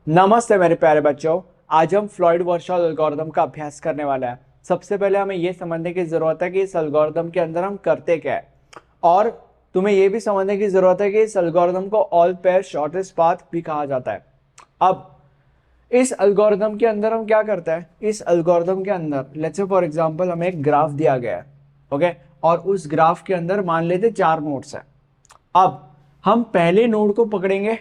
नमस्ते मेरे प्यारे बच्चों। आज हम फ्लॉयड-वार्शॉल एल्गोरिथम का अभ्यास करने वाला है। सबसे पहले हमें यह समझने की जरूरत है कि इस एल्गोरिथम के अंदर हम करते क्या है, और तुम्हें यह भी समझने की जरूरत है कि इस एल्गोरिथम को ऑल पेयर शॉर्टेस्ट पाथ भी कहा जाता है। अब इस एल्गोरिथम के अंदर हम क्या करते हैं, इस एल्गोरिथम के अंदर लेट्स से फॉर एग्जांपल हमें एक ग्राफ दिया गया है, ओके, और उस ग्राफ के अंदर मान लेते 4 नोड्स हैं। अब हम पहले नोड को पकड़ेंगे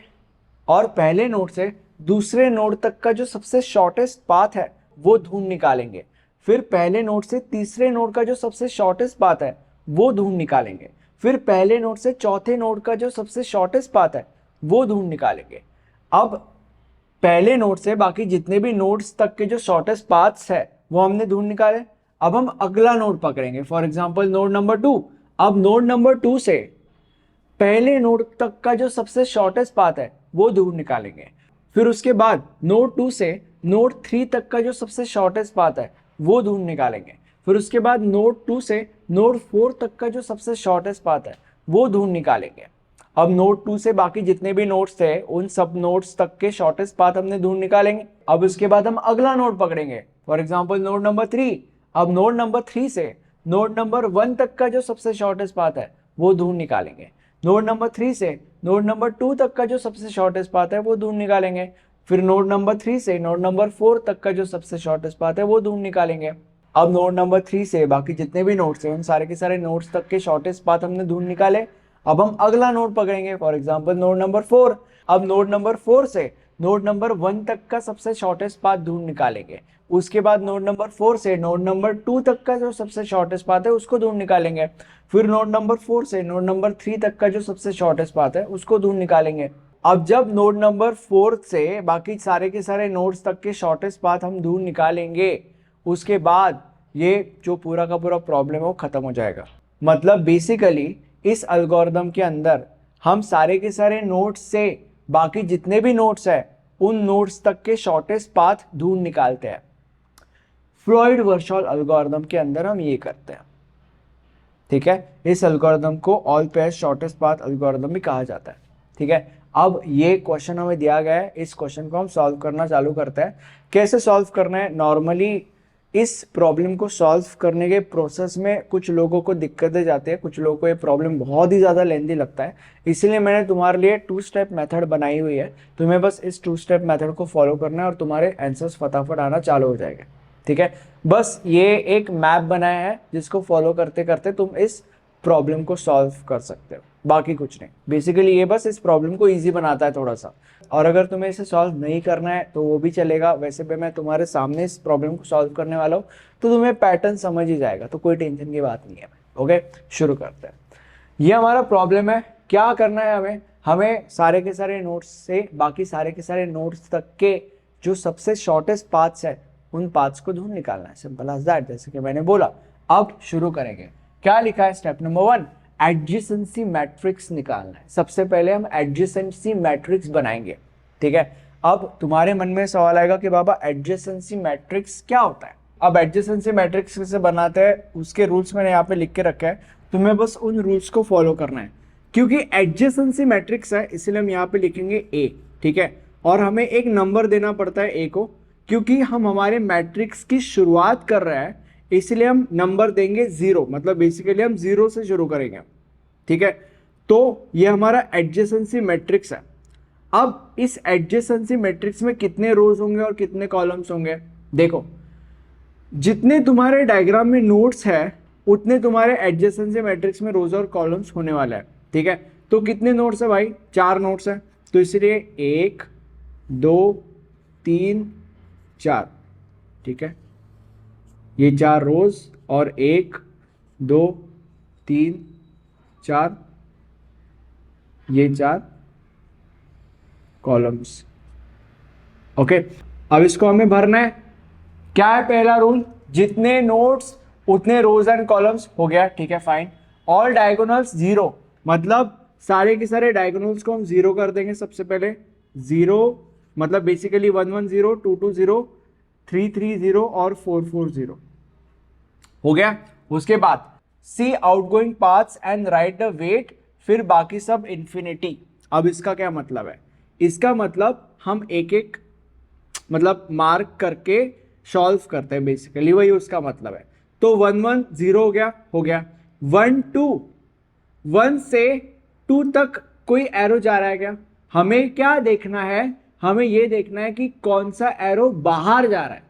और पहले नोड से दूसरे नोड तक का जो सबसे शॉर्टेस्ट पाथ है वो ढूंढ निकालेंगे। फिर पहले नोड से तीसरे नोड का जो सबसे शॉर्टेस्ट पाथ है वो ढूंढ निकालेंगे। फिर पहले नोड से चौथे नोड का जो सबसे शॉर्टेस्ट पाथ है वो ढूंढ निकालेंगे। अब पहले नोड से बाकी जितने भी नोड्स तक के जो शॉर्टेस्ट पाथ्स है वो हमने ढूंढ निकाले। अब हम अगला नोड पकड़ेंगे, फॉर एग्जांपल नोड नंबर 2। अब नोड नंबर 2 से पहले नोड तक का जो सबसे शॉर्टेस्ट पाथ है वो ढूंढ निकालेंगे। फिर उसके बाद नोड 2 से नोड 3 तक का जो सबसे शॉर्टेस्ट पाथ है वो ढूंढ निकालेंगे। फिर उसके बाद नोड 2 से नोड 4 तक का जो सबसे शॉर्टेस्ट पाथ है वो ढूंढ निकालेंगे। अब नोड 2 से बाकी जितने भी नोड्स थे उन सब नोड्स तक के शॉर्टेस्ट पाथ हमने ढूंढ निकालेंगे। अब उसके बाद हम अगला नोड पकड़ेंगे, फॉर एग्जांपल नोड नंबर 3। अब नोड नंबर 3 से नोड नंबर 1 तक का जो सबसे शॉर्टेस्ट पाथ है वो ढूंढ निकालेंगे। नोड नंबर 3 से नोड नंबर 2 तक का जो सबसे शॉर्टेस्ट पाथ है वो ढूंढ निकालेंगे। फिर नोड नंबर 3 से नोड नंबर 4 तक का जो सबसे शॉर्टेस्ट पाथ है वो ढूंढ निकालेंगे। अब नोड नंबर 3 से बाकी जितने भी नोड्स हैं उन सारे के सारे नोड्स तक के शॉर्टेस्ट पाथ हमने ढूंढ निकाले। अब हम अगला नोड पकड़ेंगे, फॉर एग्जांपल नोड नंबर 4। अब नोड नंबर 4 से नोड नंबर 1 तक का सबसे शॉर्टेस्ट पाथ ढूंढ निकालेंगे। उसके बाद नोड नंबर 4 से नोड नंबर 2 तक का जो सबसे शॉर्टेस्ट पाथ है उसको ढूंढ निकालेंगे। फिर नोड नंबर 4 से नोड नंबर 3 तक का जो सबसे शॉर्टेस्ट पाथ है उसको ढूंढ निकालेंगे। अब जब नोड नंबर 4 से बाकी सारे के सारे नोड्स तक के शॉर्टेस्ट पाथ हम ढूंढ निकालेंगे, उसके बाद ये जो पूरा का पूरा प्रॉब्लम है वो खत्म हो जाएगा। मतलब बेसिकली इस एल्गोरिथम के अंदर हम सारे के सारे नोड्स से बाकी जितने भी नोड्स है उन नोड्स तक के शॉर्टेस्ट पाथ ढूंढ निकालते हैं। फ्लॉयड-वार्शॉल एल्गोरिथम के अंदर हम ये करते हैं, ठीक है। इस एल्गोरिथम को all pair shortest path algorithm भी कहा जाता है, ठीक है। अब ये क्वेश्चन हमें दिया गया है, इस क्वेश्चन को हम सॉल्व करना चालू करते हैं। कैसे सॉल्व करना है, नॉर्मली इस प्रॉब्लम को सॉल्व करने के प्रोसेस में कुछ लोगों को दिक्कतें जाती है, कुछ लोगों को ये प्रॉब्लम बहुत ही ज़्यादा लेंथी लगता है। इसलिए मैंने तुम्हारे लिए 2 स्टेप मेथड बनाई हुई है। तुम्हें बस इस 2 स्टेप मेथड को फॉलो करना है और तुम्हारे आंसर्स फटाफट आना चालू हो जाएगा, ठीक है। बस ये एक मैप बनाया है जिसको फॉलो करते करते तुम इस प्रॉब्लम को सॉल्व कर सकते हो, बाकी कुछ नहीं। बेसिकली ये बस इस प्रॉब्लम को इजी बनाता है थोड़ा सा, और अगर तुम्हें इसे सॉल्व नहीं करना है तो वो भी चलेगा। वैसे भी मैं तुम्हारे सामने इस प्रॉब्लम को सॉल्व करने वाला हूँ तो तुम्हें पैटर्न समझ ही जाएगा, तो कोई टेंशन की बात नहीं है। ओके, शुरू करते हैं। ये हमारा प्रॉब्लम है। क्या करना है हमें, हमें सारे के सारे नोड्स से बाकी सारे के सारे नोड्स तक के जो सबसे शॉर्टेस्ट पाथ्स है उन पाथ्स को ढूंढ निकालना है। सिंपल एज दैट, जैसे कि मैंने बोला। अब शुरू करेंगे। क्या लिखा है स्टेप नंबर 1, एडजेसेंसी मैट्रिक्स निकालना है। सबसे पहले हम एडजेसेंसी मैट्रिक्स बनाएंगे, ठीक है। अब तुम्हारे मन में सवाल आएगा कि बाबा एडजेसेंसी मैट्रिक्स क्या होता है। अब एडजेसेंसी मैट्रिक्स कैसे बनाते हैं उसके रूल्स मैंने यहाँ पे लिख के रखा है, तुम्हें बस उन रूल्स को फॉलो करना है। क्योंकि एडजेसेंसी मैट्रिक्स है इसलिए हम यहाँ पे लिखेंगे ए, ठीक है। और हमें एक नंबर देना पड़ता है ए को, क्योंकि हम हमारे मैट्रिक्स की शुरुआत कर रहे हैं इसलिए हम नंबर देंगे 0। मतलब बेसिकली हम 0 से शुरू करेंगे, ठीक है। तो ये हमारा एडजेसेंसी मैट्रिक्स है। अब इस एडजेसेंसी मैट्रिक्स में कितने रोज होंगे और कितने कॉलम्स होंगे, देखो जितने तुम्हारे डायग्राम में नोड्स है उतने तुम्हारे एडजेसेंसी मैट्रिक्स में रोज और कॉलम्स होने वाला है, ठीक है। तो कितने नोड्स है भाई, 4 नोड्स है, तो इसलिए 1 2 3 4, ठीक है। ये 4 रोज और 1 2 3 4 ये 4 कॉलम्स, ओके। अब इसको हमें भरना है। क्या है पहला रूल, जितने नोड्स उतने रोज एंड कॉलम्स, हो गया, ठीक है, फाइन। ऑल डायगोनल्स 0, मतलब सारे के सारे डायगोनल्स को हम 0 कर देंगे। सबसे पहले 0 मतलब बेसिकली 1 1 0 2 2 0 3 3 0 और 4 4 0, हो गया। उसके बाद see outgoing paths and write the weight, फिर बाकी सब इंफिनिटी। अब इसका क्या मतलब है, इसका मतलब हम एक एक मतलब मार्क करके सॉल्व करते हैं, बेसिकली वही उसका मतलब है। तो 1 1 0 हो गया 1 2, 1 से 2 तक कोई एरो जा रहा है क्या? हमें क्या देखना है, हमें ये देखना है कि कौन सा एरो बाहर जा रहा है।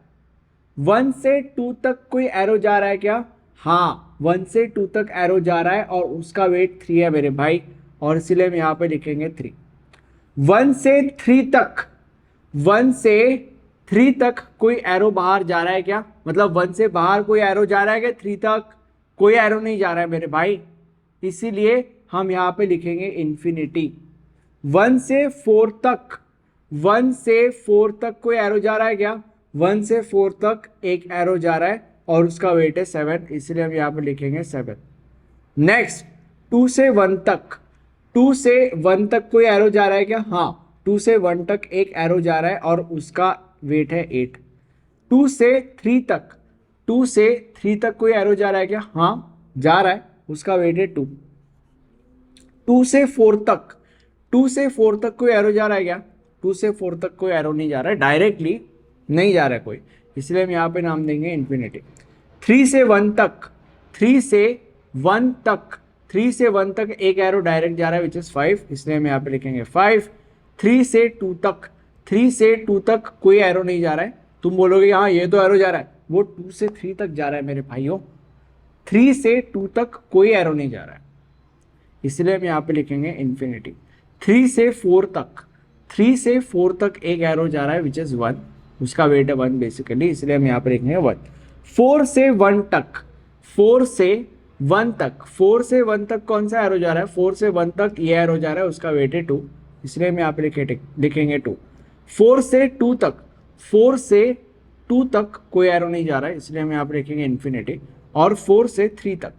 1 से 2 तक कोई एरो जा रहा है क्या? हाँ, 1 से 2 तक एरो जा रहा है और उसका वेट 3 है मेरे भाई, और इसीलिए हम यहां पे लिखेंगे 3। 1 से 3 तक, 1 से 3 तक कोई एरो बाहर जा रहा है क्या? मतलब 1 से बाहर कोई एरो जा रहा है क्या? 3 तक कोई एरो नहीं जा रहा है मेरे भाई, इसीलिए हम यहां पे लिखेंगे इंफिनिटी। 1 से 4 तक, 1 से 4 तक कोई एरो जा रहा है क्या? 1 से 4 तक एक एरो जा रहा है और उसका वेट है 7, इसलिए हम यहां पे लिखेंगे 7। नेक्स्ट 2 से 1 तक, 2 से 1 तक कोई एरो जा रहा है क्या? हाँ, 2 से 1 तक एक एरो जा रहा है और उसका वेट है 8। 2 से 3 तक, 2 से 3 तक कोई एरो जा रहा है क्या? हाँ, जा रहा है, उसका वेट है 2। 2 से 4 तक, 2 से 4 तक कोई एरो जा रहा है क्या? 2 से 4 तक कोई एरो नहीं जा रहा है, डायरेक्टली नहीं जा रहा है कोई, इसलिए हम यहाँ पे नाम देंगे इन्फिनिटी। 3 से 1 तक, 3 से 1 तक, 3 से 1 तक एक एरो डायरेक्ट जा रहा है विच इज 5, इसलिए हम यहाँ पे लिखेंगे 5। 3 से 2 तक, 3 से 2 तक कोई एरो नहीं जा रहा है। तुम बोलोगे हाँ ये तो एरो जा रहा है, वो 2 से 3 तक जा रहा है मेरे भाइयों, 3 से 2 तक कोई एरो नहीं जा रहा है, इसलिए हम यहाँ पे लिखेंगे इन्फिनिटी। 3 से 4 तक, 3 से 4 तक एक एरो जा रहा है विच इज 1, उसका वेट है 1 बेसिकली, इसलिए हम यहाँ पे लिखेंगे 1। 4 से 1 तक, 4 से 1 तक, 4 से 1 तक कौन सा एरो जा रहा है? 4 से 1 तक ये एरो जा रहा है, उसका वेट है 2, इसलिए हम यहाँ पे लिखेंगे 2। 4 से 2 तक, 4 से 2 तक कोई एरो नहीं जा रहा है, इसलिए हम यहाँ पे लिखेंगे इन्फिनिटी। और 4 से 3 तक,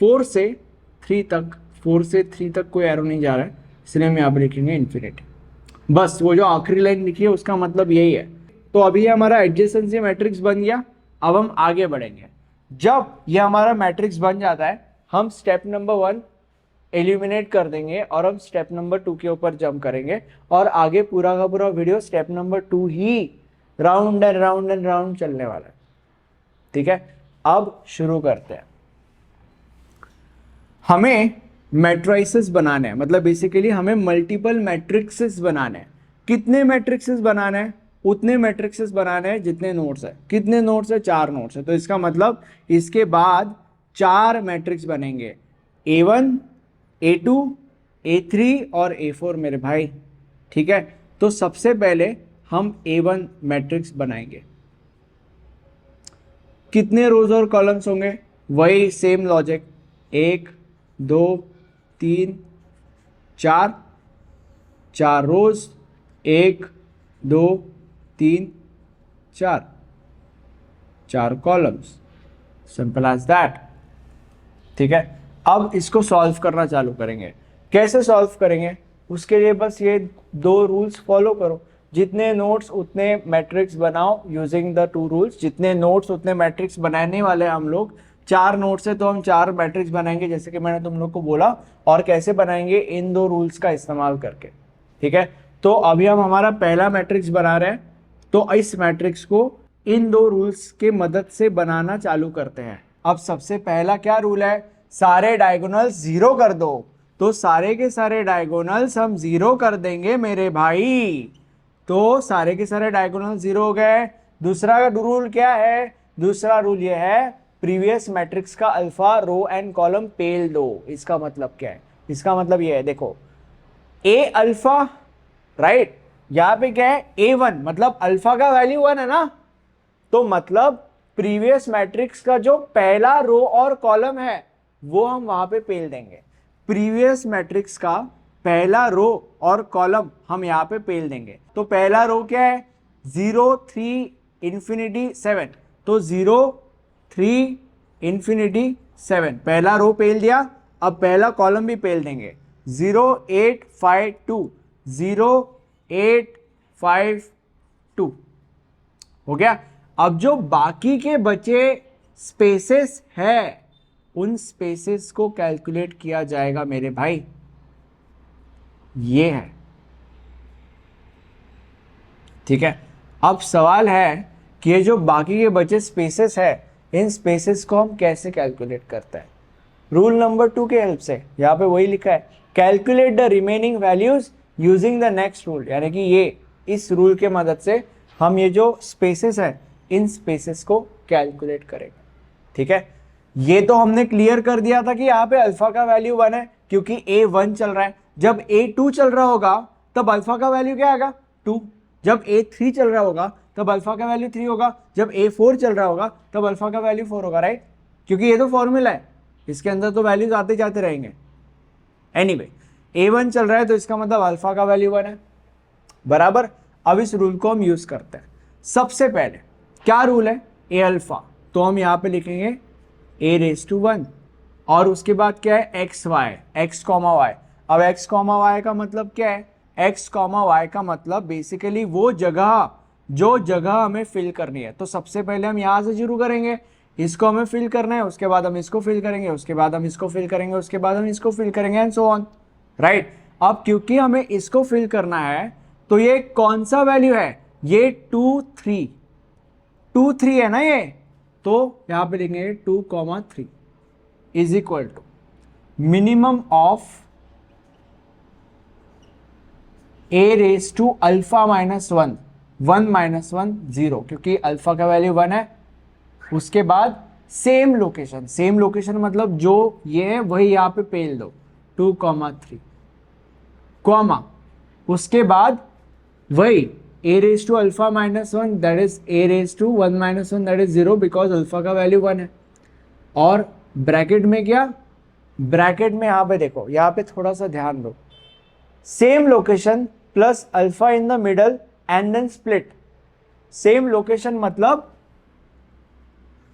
4 से 3 तक, 4 से 3 तक कोई एरो नहीं जा रहा है, इसलिए हम यहाँ पे लिखेंगे इन्फिनिटी। बस वो जो आखिरी लाइन लिखी है उसका मतलब यही है। तो अभी हमारा एडजेसेंसी मैट्रिक्स बन गया। अब हम आगे बढ़ेंगे। जब ये हमारा मैट्रिक्स बन जाता है, हम स्टेप नंबर 1 एलिमिनेट कर देंगे और हम स्टेप नंबर 2 के ऊपर जंप करेंगे, और आगे पूरा का पूरा video step number 2 he round and round and round चलने वाला है। ठीक है, अब शुरू करते हैं। हमें मैट्रिसेस बनाने हैं, मतलब बेसिकली हमें मल्टीपल मैट्रिक्सेस बनाने हैं। कितने मैट्रिक्सेस बनाने हैं? उतने मैट्रिक्सेस बनाने हैं जितने नोड्स है। कितने नोड्स है? 4 नोड्स है, तो इसका मतलब इसके बाद 4 मैट्रिक्स बनेंगे, A1, A2, A3 और A4 मेरे भाई। ठीक है, तो सबसे पहले हम A1 मैट्रिक्स बनाएंगे। कितने रोज और कॉलम्स होंगे? वही same logic, 1 2 3 4, 4 rows, 1 2 3 4, 4 columns, simple as that. ठीक है, अब इसको सॉल्व करना चालू करेंगे। कैसे सॉल्व करेंगे? उसके लिए बस ये 2 रूल्स फॉलो करो। जितने नोट्स उतने मैट्रिक्स बनाओ यूजिंग द 2 रूल्स। जितने नोट्स उतने मैट्रिक्स बनाने वाले हैं हम लोग। 4 नोट्स है तो हम 4 मैट्रिक्स बनाएंगे, जैसे कि मैंने तुम लोग को बोला। और कैसे बनाएंगे? इन 2 रूल्स का इस्तेमाल करके। ठीक है, तो अभी हम हमारा पहला मैट्रिक्स बना रहे हैं, तो इस मैट्रिक्स को इन 2 रूल्स के मदद से बनाना चालू करते हैं। अब सबसे पहला क्या रूल है? सारे डायगोनल्स 0 कर दो। तो सारे के सारे डायगोनल्स हम 0 कर देंगे मेरे भाई। तो सारे के सारे डायगोनल 0 हो गए। दूसरा रूल क्या है? दूसरा रूल ये है, प्रीवियस मैट्रिक्स का अल्फा रो एंड कॉलम पेल दो। इसका मतलब क्या है? इसका मतलब ये है, देखो, ए अल्फा, राइट, यहां पे क्या है? A1, मतलब अल्फा का वैल्यू 1 है ना, तो मतलब प्रीवियस मैट्रिक्स का जो पहला रो और कॉलम है वो हम वहां पे पेल देंगे। प्रीवियस मैट्रिक्स का पहला रो और कॉलम हम यहां पे पेल देंगे। तो पहला रो क्या है? 0 3 इंफिनिटी 7, तो 0 3 इंफिनिटी 7 पहला रो पेल दिया। अब पहला कॉलम भी पेल देंगे, 0 8 5 2, 0 8 5 2 हो गया। अब जो बाकी के बचे स्पेसेस है उन स्पेसेस को कैलकुलेट किया जाएगा मेरे भाई। ये है, ठीक है। अब सवाल है कि ये जो बाकी के बचे स्पेसेस है, इन स्पेसेस को हम कैसे कैलकुलेट करते हैं? रूल नंबर 2 के हेल्प से। यहाँ पे वही लिखा है, calculate the remaining values using the next rule, यानी कि ये इस रूल के मदद से हम ये जो स्पेसेस है इन स्पेसेस को कैलकुलेट करेंगे। ठीक है, ये तो हमने क्लियर कर दिया था कि यहाँ पे अल्फा का वैल्यू 1 है क्योंकि A1 चल रहा है। जब A2 चल रहा होगा तब अल्फा का वैल्यू क्या आएगा? 2। जब A3 चल रहा होगा तब अल्फा का वैल्यू 3 होगा। जब A4 चल रहा होगा तब अल्फा का वैल्यू 4 होगा, राइट? क्योंकि ये तो फॉर्मूला है, इसके अंदर तो वैल्यूज आते जाते रहेंगे। एनीवे, A1 चल रहा है तो इसका मतलब अल्फा का वैल्यू 1 है, बराबर। अब इस रूल को हम यूज करते हैं। सबसे पहले क्या रूल है? ए अल्फा, तो हम यहाँ पे लिखेंगे A⁻1 और उसके बाद क्या है? X Y, X comma Y. अब एक्स कॉमा वाई का मतलब क्या है? एक्स कॉमा वाई का मतलब बेसिकली वो जगह जो जगह हमें फिल करनी है। तो सबसे पहले हम यहाँ से शुरू करेंगे, इसको हमें फिल करना है, उसके बाद हम इसको फिल करेंगे, उसके बाद हम इसको फिल करेंगे, उसके बाद हम इसको फिल करेंगे एंड सो ऑन, राइट? अब क्योंकि हमें इसको फिल करना है तो ये कौन सा वैल्यू है? ये 2 3 2 3 है ना ये, तो यहां पे लिखेंगे 2,3 is equal to minimum of A⁻α -1 1 - 1 0, क्योंकि अल्फा का वैल्यू 1 है। उसके बाद सेम लोकेशन, सेम लोकेशन मतलब जो ये है वही यहाँ पे पेल दो 2,3 कॉमा, उसके बाद वही A⁻α -1 that is A⁻1 - 1 that is 0 because alpha का वैल्यू 1 है। और ब्रैकेट में क्या? ब्रैकेट में यहाँ पे देखो, यहाँ पे थोड़ा सा ध्यान दो, same location plus alpha in the middle and then split. Same location मतलब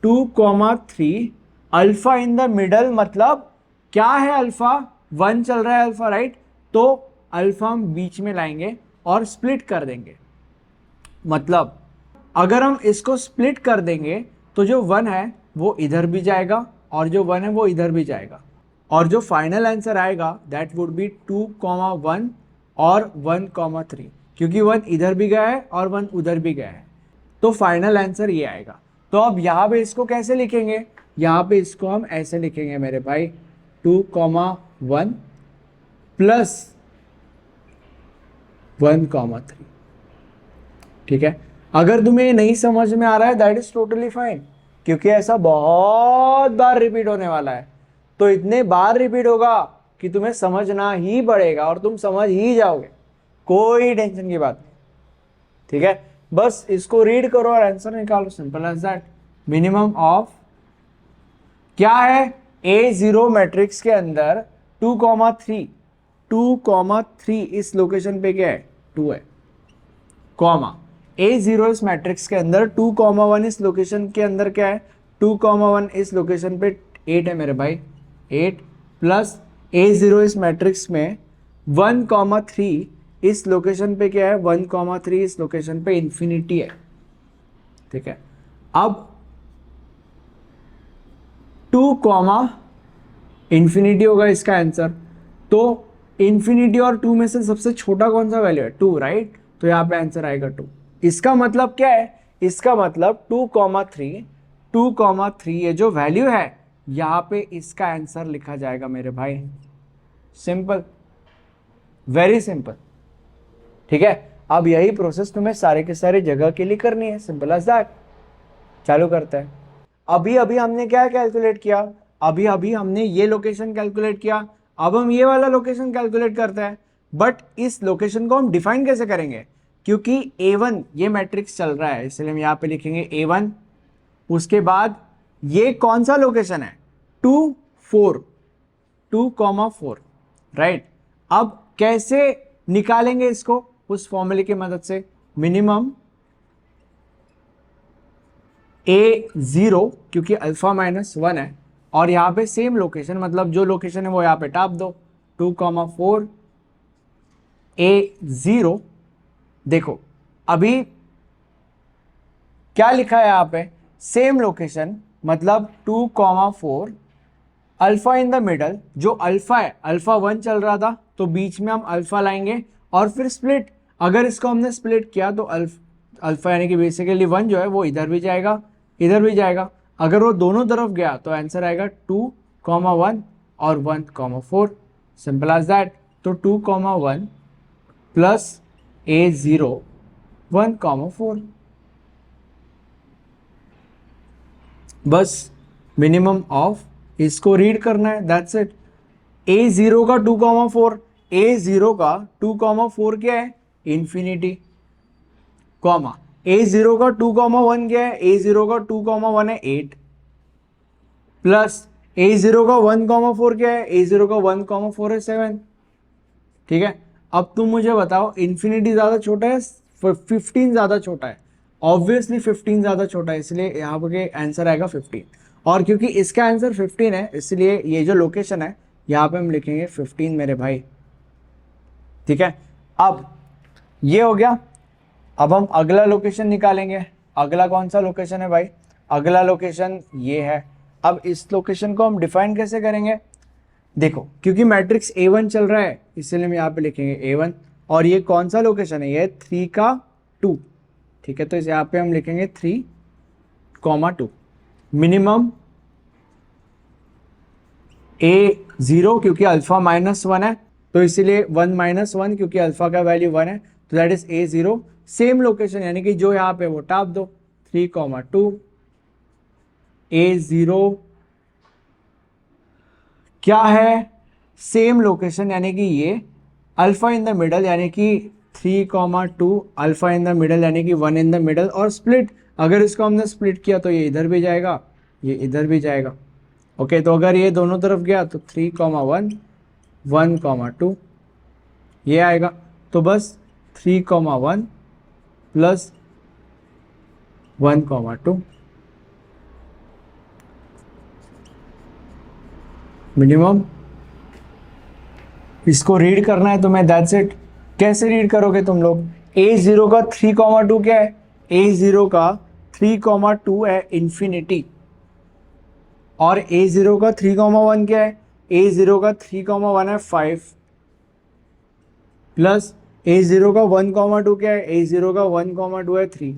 2,3 अल्फा इन द मिडल मतलब क्या है? अल्फा 1 चल रहा है अल्फा, राइट? तो अल्फा हम बीच में लाएंगे और स्प्लिट कर देंगे। मतलब अगर हम इसको स्प्लिट कर देंगे तो जो 1 है वो इधर भी जाएगा और जो 1 है वो इधर भी जाएगा, और जो फाइनल आंसर आएगा दैट वुड बी 2,1 और 1,3, क्योंकि 1 इधर भी गया है और 1 उधर भी गया है, तो फाइनल आंसर ये आएगा। तो अब यहाँ पे इसको कैसे लिखेंगे? यहाँ पे इसको हम ऐसे लिखेंगे मेरे भाई, 2,1 प्लस 1,3। ठीक है, अगर तुम्हें नहीं समझ में आ रहा है दैट इज टोटली फाइन, क्योंकि ऐसा बहुत बार रिपीट होने वाला है। तो इतने बार रिपीट होगा कि तुम्हें समझना ही पड़ेगा और तुम समझ ही जाओगे, कोई टेंशन की बात नहीं। ठीक है, बस इसको रीड करो और आंसर निकालो, simple as that. Minimum of क्या है? A0 मैट्रिक्स के अंदर 2,3 2,3 इस लोकेशन पे क्या है? 2 है, कॉमा A0 इस मैट्रिक्स के अंदर 2,1 इस लोकेशन के अंदर क्या है? 2,1 इस लोकेशन पे 8 है मेरे भाई, 8 प्लस A0 इस मैट्रिक्स में 1,3 इस लोकेशन पे क्या है? 1,3 इस लोकेशन पे इंफिनिटी है। ठीक है, अब 2, इंफिनिटी होगा इसका आंसर। तो इंफिनिटी और 2 में से सबसे छोटा कौन सा वैल्यू है? 2, राइट? तो यहाँ पे आंसर आएगा 2। इसका मतलब क्या है? इसका मतलब 2,3 ये जो वैल्यू है यहाँ पे इसका आंसर लिखा जाएगा मेरे भाई। Simple, very simple. ठीक है, अब यही प्रोसेस तुम्हें सारे के सारे जगह के लिए करनी है, सिंपल एज दैट। चालू करते हैं। अभी अभी हमने क्या कैलकुलेट किया? अभी अभी हमने ये लोकेशन कैलकुलेट किया। अब हम ये वाला लोकेशन कैलकुलेट करते हैं, बट इस लोकेशन को हम डिफाइन कैसे करेंगे? क्योंकि A1 ये मैट्रिक्स चल रहा है, इसलिए हम यहाँ पे लिखेंगे A1। उसके बाद ये कौन सा लोकेशन है? 2, 4, 2,4, राइट? अब कैसे निकालेंगे इसको? उस फॉर्मूले की मदद से, मिनिमम A0 क्योंकि अल्फा -1 है और यहाँ पे सेम लोकेशन मतलब जो लोकेशन है वो यहाँ पे टाप दो, 2,4 A0। देखो अभी क्या लिखा है यहाँ पे? सेम लोकेशन मतलब 2,4 अल्फा इन द मिडल। जो अल्फा है, अल्फा 1 चल रहा था तो बीच में हम अल्फा लाएंगे और फिर स्प्लिट। अगर इसको हमने स्प्लिट किया तो अल्फा यानी कि बेसिकली 1 जो है वो इधर भी जाएगा, इधर भी जाएगा। अगर वो दोनों तरफ गया तो आंसर आएगा 2,1 और 1,4, सिंपल एज दैट। तो 2,1 प्लस A0 1,4, बस मिनिमम ऑफ इसको रीड करना है, दैट्स इट। A0 का 2,4, A0 का 2,4 क्या है, इन्फिनिटी, कॉमा A0 का 2,1 क्या है, A0 का 2,1 है 8, प्लस A0 का 1,4 क्या है, A0 का 1,4 है 7। ठीक है, अब तुम मुझे बताओ इन्फिनिटी ज़्यादा छोटा है 15 ज़्यादा छोटा है? ऑब्वियसली 15 ज़्यादा छोटा है, इसलिए यहाँ पे आंसर आएगा 15। और क्योंकि इसका आंसर 15 है इसलिए ये जो लोकेशन है यहाँ पे हम लिखेंगे 15 मेरे भाई। ठीक है, अब ये हो गया। अब हम अगला लोकेशन निकालेंगे। अगला कौन सा लोकेशन है भाई? अगला लोकेशन ये है। अब इस लोकेशन को हम डिफाइन कैसे करेंगे? देखो, क्योंकि मैट्रिक्स A1 चल रहा है इसलिए हम यहाँ पे लिखेंगे A1। और ये कौन सा लोकेशन है? ये 3 का 2। ठीक है, तो इस यहाँ पे हम लिखेंगे 3,2। मिनिमम A0 क्योंकि अल्फा -1 है तो इसीलिए 1 - 1 क्योंकि अल्फा का वैल्यू 1 है, तो that is A0। Same location यानी कि जो यहाँ पे वो टाप दो, 3,2 A0 क्या है? सेम लोकेशन यानी कि ये अल्फा इन द मिडल यानी कि 3,2 अल्फा इन द मिडल यानी कि 1 इन द मिडल, और स्प्लिट, अगर इसको हमने स्प्लिट किया तो ये इधर भी जाएगा, ये इधर भी जाएगा। ओके, तो अगर ये दोनों तरफ गया तो 3,1 1,2 ये आएगा। तो बस 3,1 प्लस 1,2 मिनिमम, इसको रीड करना है तुम्हें, दैट्स इट। कैसे रीड करोगे तुम लोग? A0 का 3,2 क्या है? A0 का 3,2 है इन्फिनिटी, और A0 का 3,1 क्या है? A0 का 3,1 है 5, प्लस A0 का 1,2 क्या है? A0 का 1,2 है 3।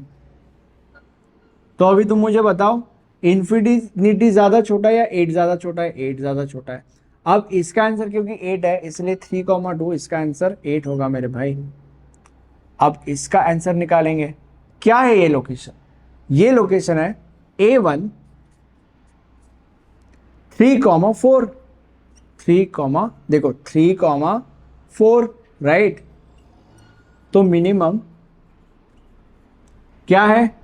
तो अभी तुम मुझे बताओ इन्फिनिटी ज़्यादा छोटा है या 8 ज़्यादा छोटा है? 8 ज़्यादा छोटा है। अब इसका आंसर क्योंकि 8 है इसलिए 3,2 इसका आंसर 8 होगा मेरे भाई। अब इसका आंसर निकालेंगे। क्या है ये लोकेशन? ये लोकेशन है A1 3,4, 3, देखो 3,4 राइट। तो मिनिमम क्या है?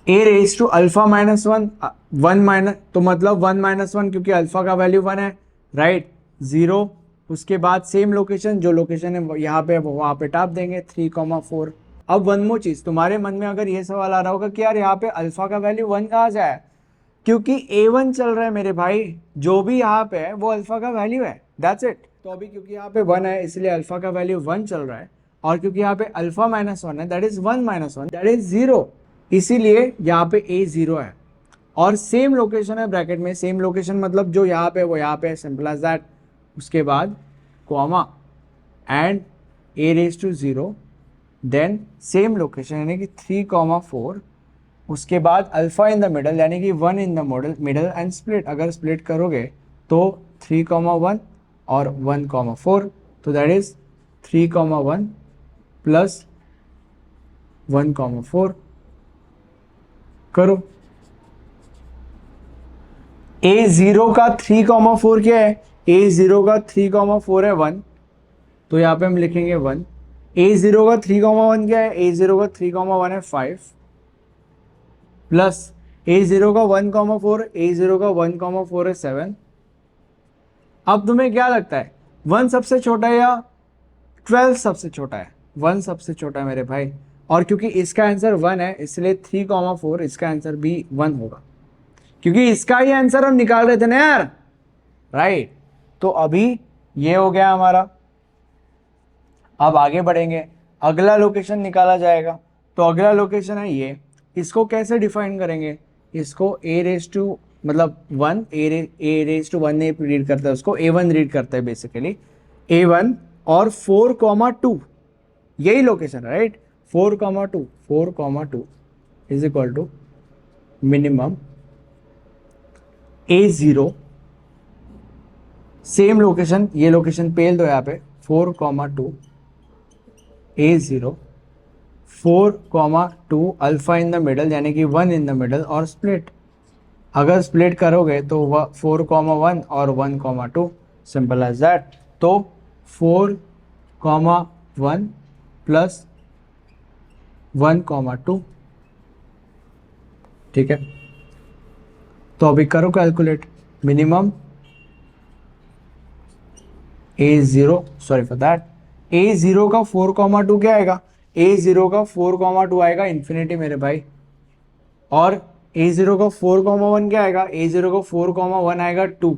A raise to alpha -1 1 minus, तो मतलब 1 - 1 क्योंकि अल्फा का वैल्यू 1 है राइट, 0। उसके बाद सेम लोकेशन, जो लोकेशन है यहाँ पे वहाँ पे टाप देंगे 3,4। अब वन मोर चीज़, तुम्हारे मन में अगर ये सवाल आ रहा होगा कि यार यहाँ पे अल्फा का वैल्यू 1 कहाँ से आया? क्योंकि A1 चल रहा है मेरे भाई, जो भी यहाँ पे है वो अल्फा का वैल्यू है, दैट्स इट। तो अभी क्योंकि यहाँ पे 1 है इसलिए अल्फा का वैल्यू 1 चल रहा है, और क्योंकि यहाँ पे अल्फा -1 है दैट इज 1 - 1 दैट इज 0, इसीलिए यहाँ पे A0 है। और सेम लोकेशन है ब्रैकेट में, सेम लोकेशन मतलब जो यहाँ पे वो यहाँ पे, सिंपल एज दैट। उसके बाद comma and A raise to 0, then same location यानी कि 3,4, उसके बाद अल्फा इन द मिडल यानी कि 1 इन द मिडल एंड स्प्लिट, अगर स्प्लिट करोगे तो 3,1 और 1,4, तो दैट इज 3,1 प्लस 1,4 करो। A0 का 3,4 क्या है? A0 का 3,4 है 1, तो यहाँ पे हम लिखेंगे 1। A0 का 3,1 क्या है? A0 का 3,1 है 5, प्लस A0 का 1,4, A0 का 1,4 है 7। अब तुम्हें क्या लगता है 1 सबसे छोटा है या 12 सबसे छोटा है? 1 सबसे छोटा है मेरे भाई, और क्योंकि इसका आंसर 1 है इसलिए 3,4 इसका आंसर भी 1 होगा, क्योंकि इसका ही आंसर हम निकाल रहे थे ना यार, राइट। तो अभी ये हो गया हमारा। अब आगे बढ़ेंगे, अगला लोकेशन निकाला जाएगा। तो अगला लोकेशन है ये, इसको कैसे डिफाइन करेंगे? इसको A रेज टू मतलब 1, A रेज टू 1 रीड करता है, उसको A1 रीड करता है बेसिकली, A1 और 4,2 यही लोकेशन है right. 4,2 is equal to minimum A0, same location, ये लोकेशन पेल दो यहाँ पे, 4,2 A0, 4,2 alpha in the middle यानी कि 1 इन द मिडल और स्प्लिट। अगर स्प्लिट करोगे तो 4,1 और 1,2, सिंपल एज दैट। तो 4,1 प्लस 1,2, ठीक है। तो अभी करो calculate, minimum A0, sorry for that, A0 का 4,2 क्या आएगा, A0 का 4,2 आएगा इन्फिनिटी मेरे भाई, और A0 का 4,1 क्या आएगा, A0 का 4,1 आएगा 2,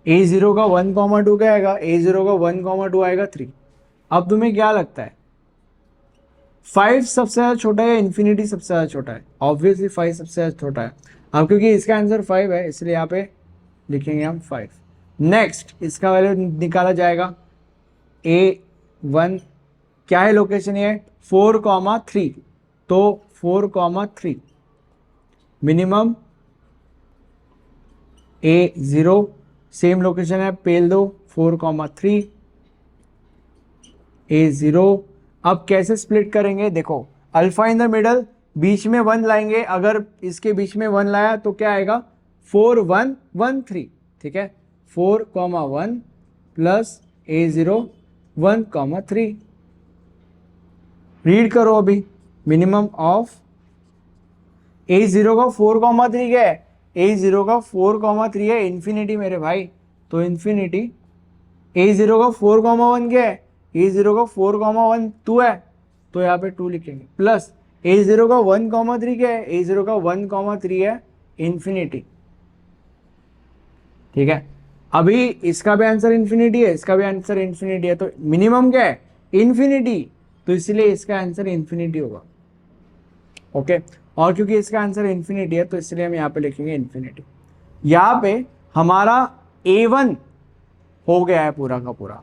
A0 का 1,2 क्या आएगा, A0 का 1,2 आएगा 3। अब तुम्हें क्या लगता है 5 सबसे ज़्यादा छोटा है या इन्फिनिटी सबसे ज़्यादा छोटा है? ऑब्वियसली 5 सबसे ज़्यादा छोटा है। अब क्योंकि इसका आंसर 5 है इसलिए यहाँ पे लिखेंगे हम 5। नेक्स्ट इसका वैल्यू निकाला जाएगा, A1 क्या है लोकेशन, ये 4,3, तो 4,3 मिनिमम A0 सेम लोकेशन है, पेल दो 4,3 A0। अब कैसे स्प्लिट करेंगे, देखो अल्फा इन द मिडल, बीच में 1 लाएंगे, अगर इसके बीच में 1 लाया तो क्या आएगा 4,1,1,3, ठीक है। 4,1 प्लस A0 1,3, रीड करो अभी, मिनिमम ऑफ A0 का 4,3 क्या है, A0 का 4,3 है इन्फिनिटी मेरे भाई, तो इन्फिनिटी। A0 का 4,1 क्या है, A0 का 4,1 2 है, तो यहाँ पे 2 लिखेंगे, प्लस A0 का 1,3 क्या है, A0 का 1,3 है इन्फिनिटी, ठीक है। अभी इसका भी आंसर इन्फिनिटी है, इसका भी आंसर इन्फिनिटी है, तो मिनिमम क्या है इन्फिनिटी, तो इसलिए इसका आंसर इन्फिनिटी होगा, ओके। और क्योंकि इसका आंसर इन्फिनिटी है तो इसलिए हम यहाँ पे लिखेंगे इन्फिनिटी। यहाँ पे हमारा A1 हो गया है पूरा का पूरा।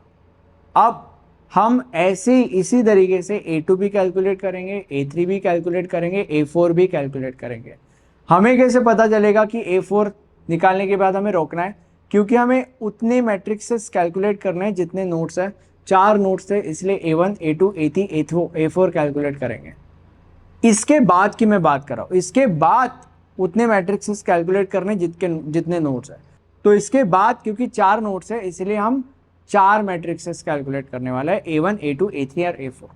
अब हम ऐसे ही इसी तरीके से A2 भी कैलकुलेट करेंगे, A3 भी कैलकुलेट करेंगे, A4 भी कैलकुलेट करेंगे। हमें कैसे पता चलेगा कि A4 निकालने के बाद हमें रोकना है, क्योंकि हमें उतने मैट्रिक्सेस कैलकुलेट करने हैं जितने नोट्स है, 4 नोट्स थे, इसलिए A1 A2 A3 A4 calculate करेंगे। इसके बाद की मैं बात कर रहा हूँ, इसके बाद उतने मैट्रिक्सेस कैलकुलेट करने जितने नोट्स है, तो इसके बाद क्योंकि 4 नोट्स है इसलिए हम 4 मैट्रिक्सेस कैलकुलेट करने वाला है, A1 A2 A3 और A4,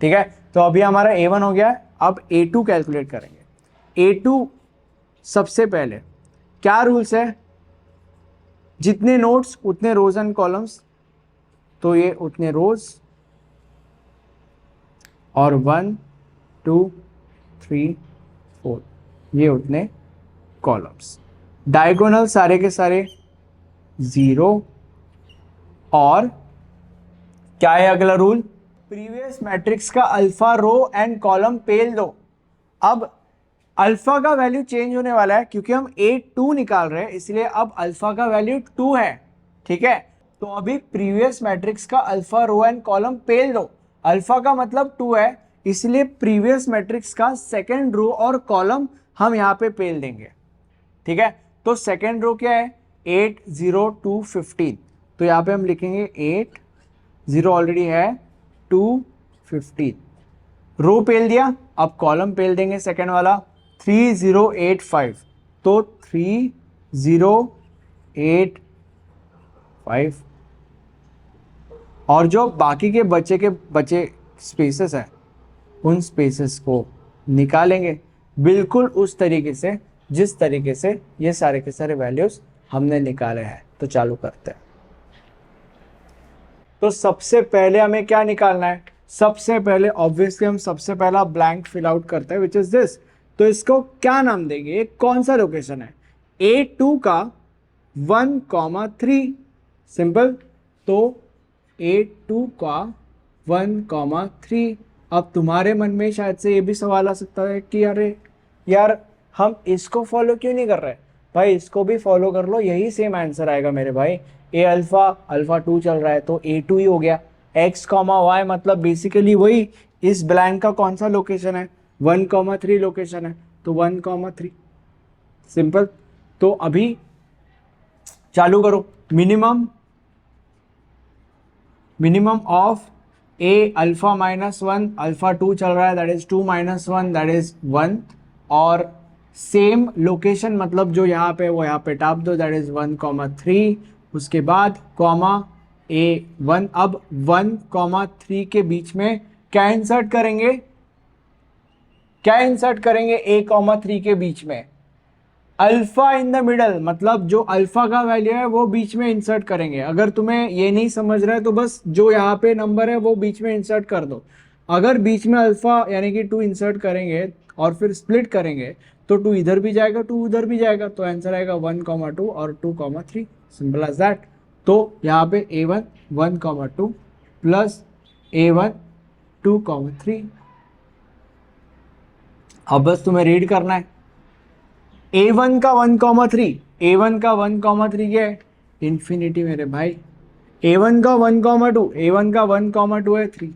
ठीक है। तो अभी हमारा A1 हो गया है, अब A2 कैलकुलेट करेंगे। A2 सबसे पहले क्या रूल्स है, जितने नोट्स उतने रोज एंड कॉलम्स, तो ये उतने रोज और 1 2 3 4 ये उतने कॉलम्स। डायगोनल सारे के सारे 0, और क्या है अगला रूल, प्रीवियस मैट्रिक्स का अल्फा रो एंड कॉलम पेल दो। अब अल्फा का वैल्यू चेंज होने वाला है क्योंकि हम A2 निकाल रहे हैं, इसलिए अब अल्फा का वैल्यू 2 है, ठीक है। तो अभी प्रीवियस मैट्रिक्स का अल्फा रो एंड कॉलम पेल दो। अल्फा का मतलब 2 है, इसलिए प्रीवियस मैट्रिक्स का सेकेंड रो और कॉलम हम यहाँ पे पेल देंगे, ठीक है। तो सेकेंड रो क्या है 8 0 2 15, तो यहाँ पे हम लिखेंगे 8 0 ऑलरेडी है 2 15, रो पेल दिया। अब कॉलम पेल देंगे सेकेंड वाला 3 0 8 5, तो 3 0 8 5, और जो बाकी के बचे स्पेसेस हैं उन स्पेसेस को निकालेंगे बिल्कुल उस तरीके से जिस तरीके से ये सारे के सारे वैल्यूज हमने निकाले हैं। तो चालू करते हैं। तो सबसे पहले हमें क्या निकालना है, सबसे पहले ऑब्वियसली हम सबसे पहला ब्लैंक फिल आउट करते हैं, विच इज दिस। तो इसको क्या नाम देंगे, ये कौन सा लोकेशन है, A2 का 1,3, सिंपल। तो A2 का 1,3। अब तुम्हारे मन में शायद से ये भी सवाल आ सकता है कि अरे यार हम इसको फॉलो क्यों नहीं कर रहे, भाई इसको भी फॉलो कर लो, यही सेम आंसर आएगा मेरे भाई। ए अल्फा 2 चल रहा है तो A2 ही हो गया। x, y मतलब बेसिकली वही इस ब्लैंक का कौन सा लोकेशन है, 1,3 लोकेशन है, तो 1,3 सिंपल। तो अभी चालू करो, minimum of A alpha -1 alpha 2 चल रहा है, दैट इज 2 - 1 दैट इज 1, और सेम लोकेशन मतलब जो यहाँ पे वो यहाँ पे टाप दो, दैट इज 1,3, उसके बाद कॉमा A1। अब 1,3 के बीच में क्या इंसर्ट करेंगे, A,3 के बीच में अल्फा इन द मिडल, मतलब जो अल्फा का वैल्यू है वो बीच में इंसर्ट करेंगे। अगर तुम्हें ये नहीं समझ रहा है तो बस जो यहाँ पे नंबर है वो बीच में इंसर्ट कर दो। अगर बीच में अल्फा यानी कि 2 इंसर्ट करेंगे और फिर स्प्लिट करेंगे तो 2 इधर भी जाएगा 2 उधर भी जाएगा, तो आंसर आएगा 1,2 और 2,3, सिंपल एज दैट। तो यहाँ पे A1 1,2 प्लस A1 2,3। अब बस तुम्हें रीड करना है, A1 का 1,3, A1 का 1,3 क्या है, इन्फिनिटी मेरे भाई। A1 का 1,2, A1 का 1,2 है 3,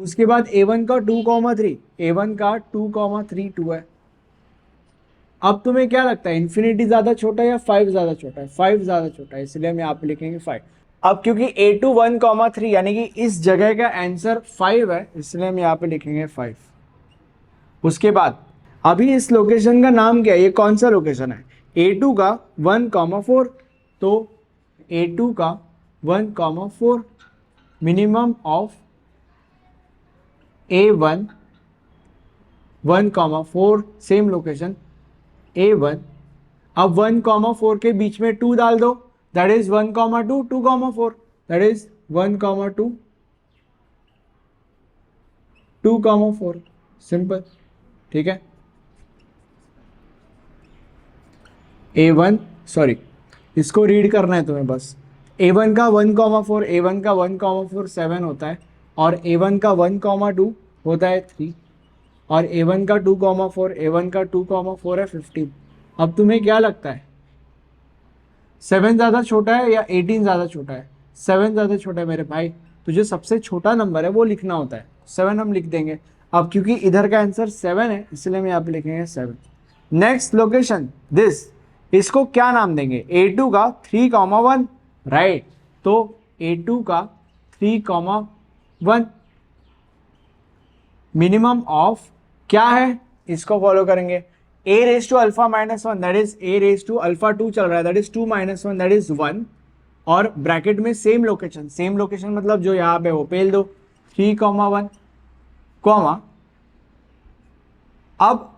उसके बाद A1 का 2,3, A1 का 2,32 है। अब तुम्हें क्या लगता है, इन्फिनिटी ज़्यादा छोटा है या 5 ज़्यादा छोटा है, 5 ज़्यादा छोटा है, इसलिए हम यहाँ पे लिखेंगे 5। अब क्योंकि A2 1,3 यानी कि इस जगह का आंसर 5 है, इसलिए हम यहाँ पे लिखेंगे 5। उसके बाद अभी इस लोकेशन का नाम क्या है, ये कौन सा लोकेशन है, A2 का 1,4, तो A2 का 1,4 minimum of A1 1,4 same location A1। अब 1,4 के बीच में 2 डाल दो, that is 1,2 2,4, that is 1,2 2,4, simple, ठीक है। A1 सॉरी, इसको रीड करना है तुम्हें बस। A1 का 1,4, A1 का 1,4 7 होता है, और A1 का 1,2 होता है 3, और A1 का 2,4, A1 का 2,4 है 15। अब तुम्हें क्या लगता है, 7 ज़्यादा छोटा है या 18 ज़्यादा छोटा है, 7 ज़्यादा छोटा है मेरे भाई। तो जो सबसे छोटा नंबर है वो लिखना होता है, 7 हम लिख देंगे। अब क्योंकि इधर का आंसर 7 है इसलिए हम यहाँ पे लिखेंगे 7। नेक्स्ट लोकेशन दिस, इसको क्या नाम देंगे, A2 का 3,1, राइट। तो A2 का 3,1 मिनिमम ऑफ क्या है, इसको फॉलो करेंगे, A⁻⁴ -1 दैट इज A⁻α2 चल रहा है, दैट इज 2 - 1 दैट इज 1, और ब्रैकेट में सेम लोकेशन मतलब जो यहाँ पे वो पेल दो 3,1 कॉमा। अब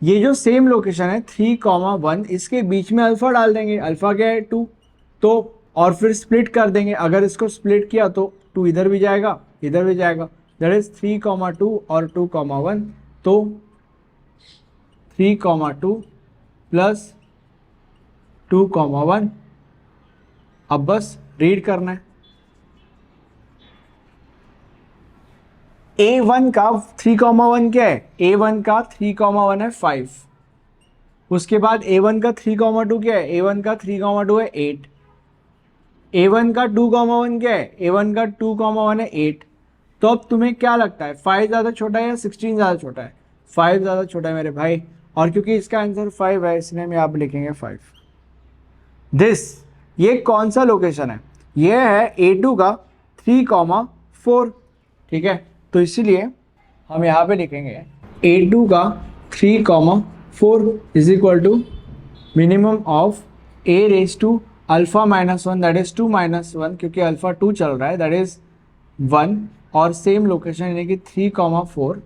ये जो सेम लोकेशन है 3,1, इसके बीच में अल्फा डाल देंगे, अल्फा क्या है 2, तो और फिर स्प्लिट कर देंगे। अगर इसको स्प्लिट किया तो 2 इधर भी जाएगा इधर भी जाएगा, दैट इज 3,2 और 2,1, तो 3,2 प्लस 2,1। अब बस रीड करना है, A1 का 3,1 क्या है, A1 का 3,1 है 5, उसके बाद A1 का 3,2 क्या है, A1 का 3,2 है 8, A1 का 2,1 क्या है, A1 का 2,1 है 8। तो अब तुम्हें क्या लगता है, 5 ज़्यादा छोटा है या 16 ज़्यादा छोटा है, 5 ज़्यादा छोटा है मेरे भाई, और क्योंकि इसका आंसर 5 है इसलिए हम यहाँ पे लिखेंगे 5। दिस, ये कौन सा लोकेशन है, ये है A2 का 3,4, ठीक है। तो इसीलिए हम यहाँ पे लिखेंगे A2 का 3,4 is equal to minimum of A⁻⁴ -1 that is 2 - 1, क्योंकि अल्फा 2 चल रहा है दैट इज 1, और सेम लोकेशन यानी कि 3,4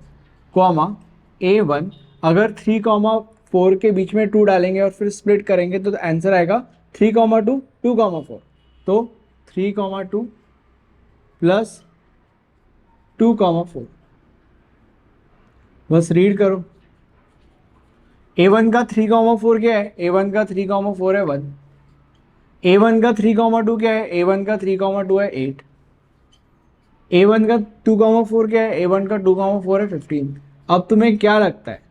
कॉमा A1। अगर 3,4 के बीच में 2 डालेंगे और फिर स्प्लिट करेंगे तो आंसर आएगा 3,2 2,4, तो 3,2 प्लस 2,4। बस रीड करो, A1 का 3,4 क्या है, A1 का 3,4 है 1, A1 का 3,2 क्या है, A1 का 3,2 है 8, A1 का 2,4 क्या है, A1 का 2,4 है 15। अब तुम्हें क्या लगता है,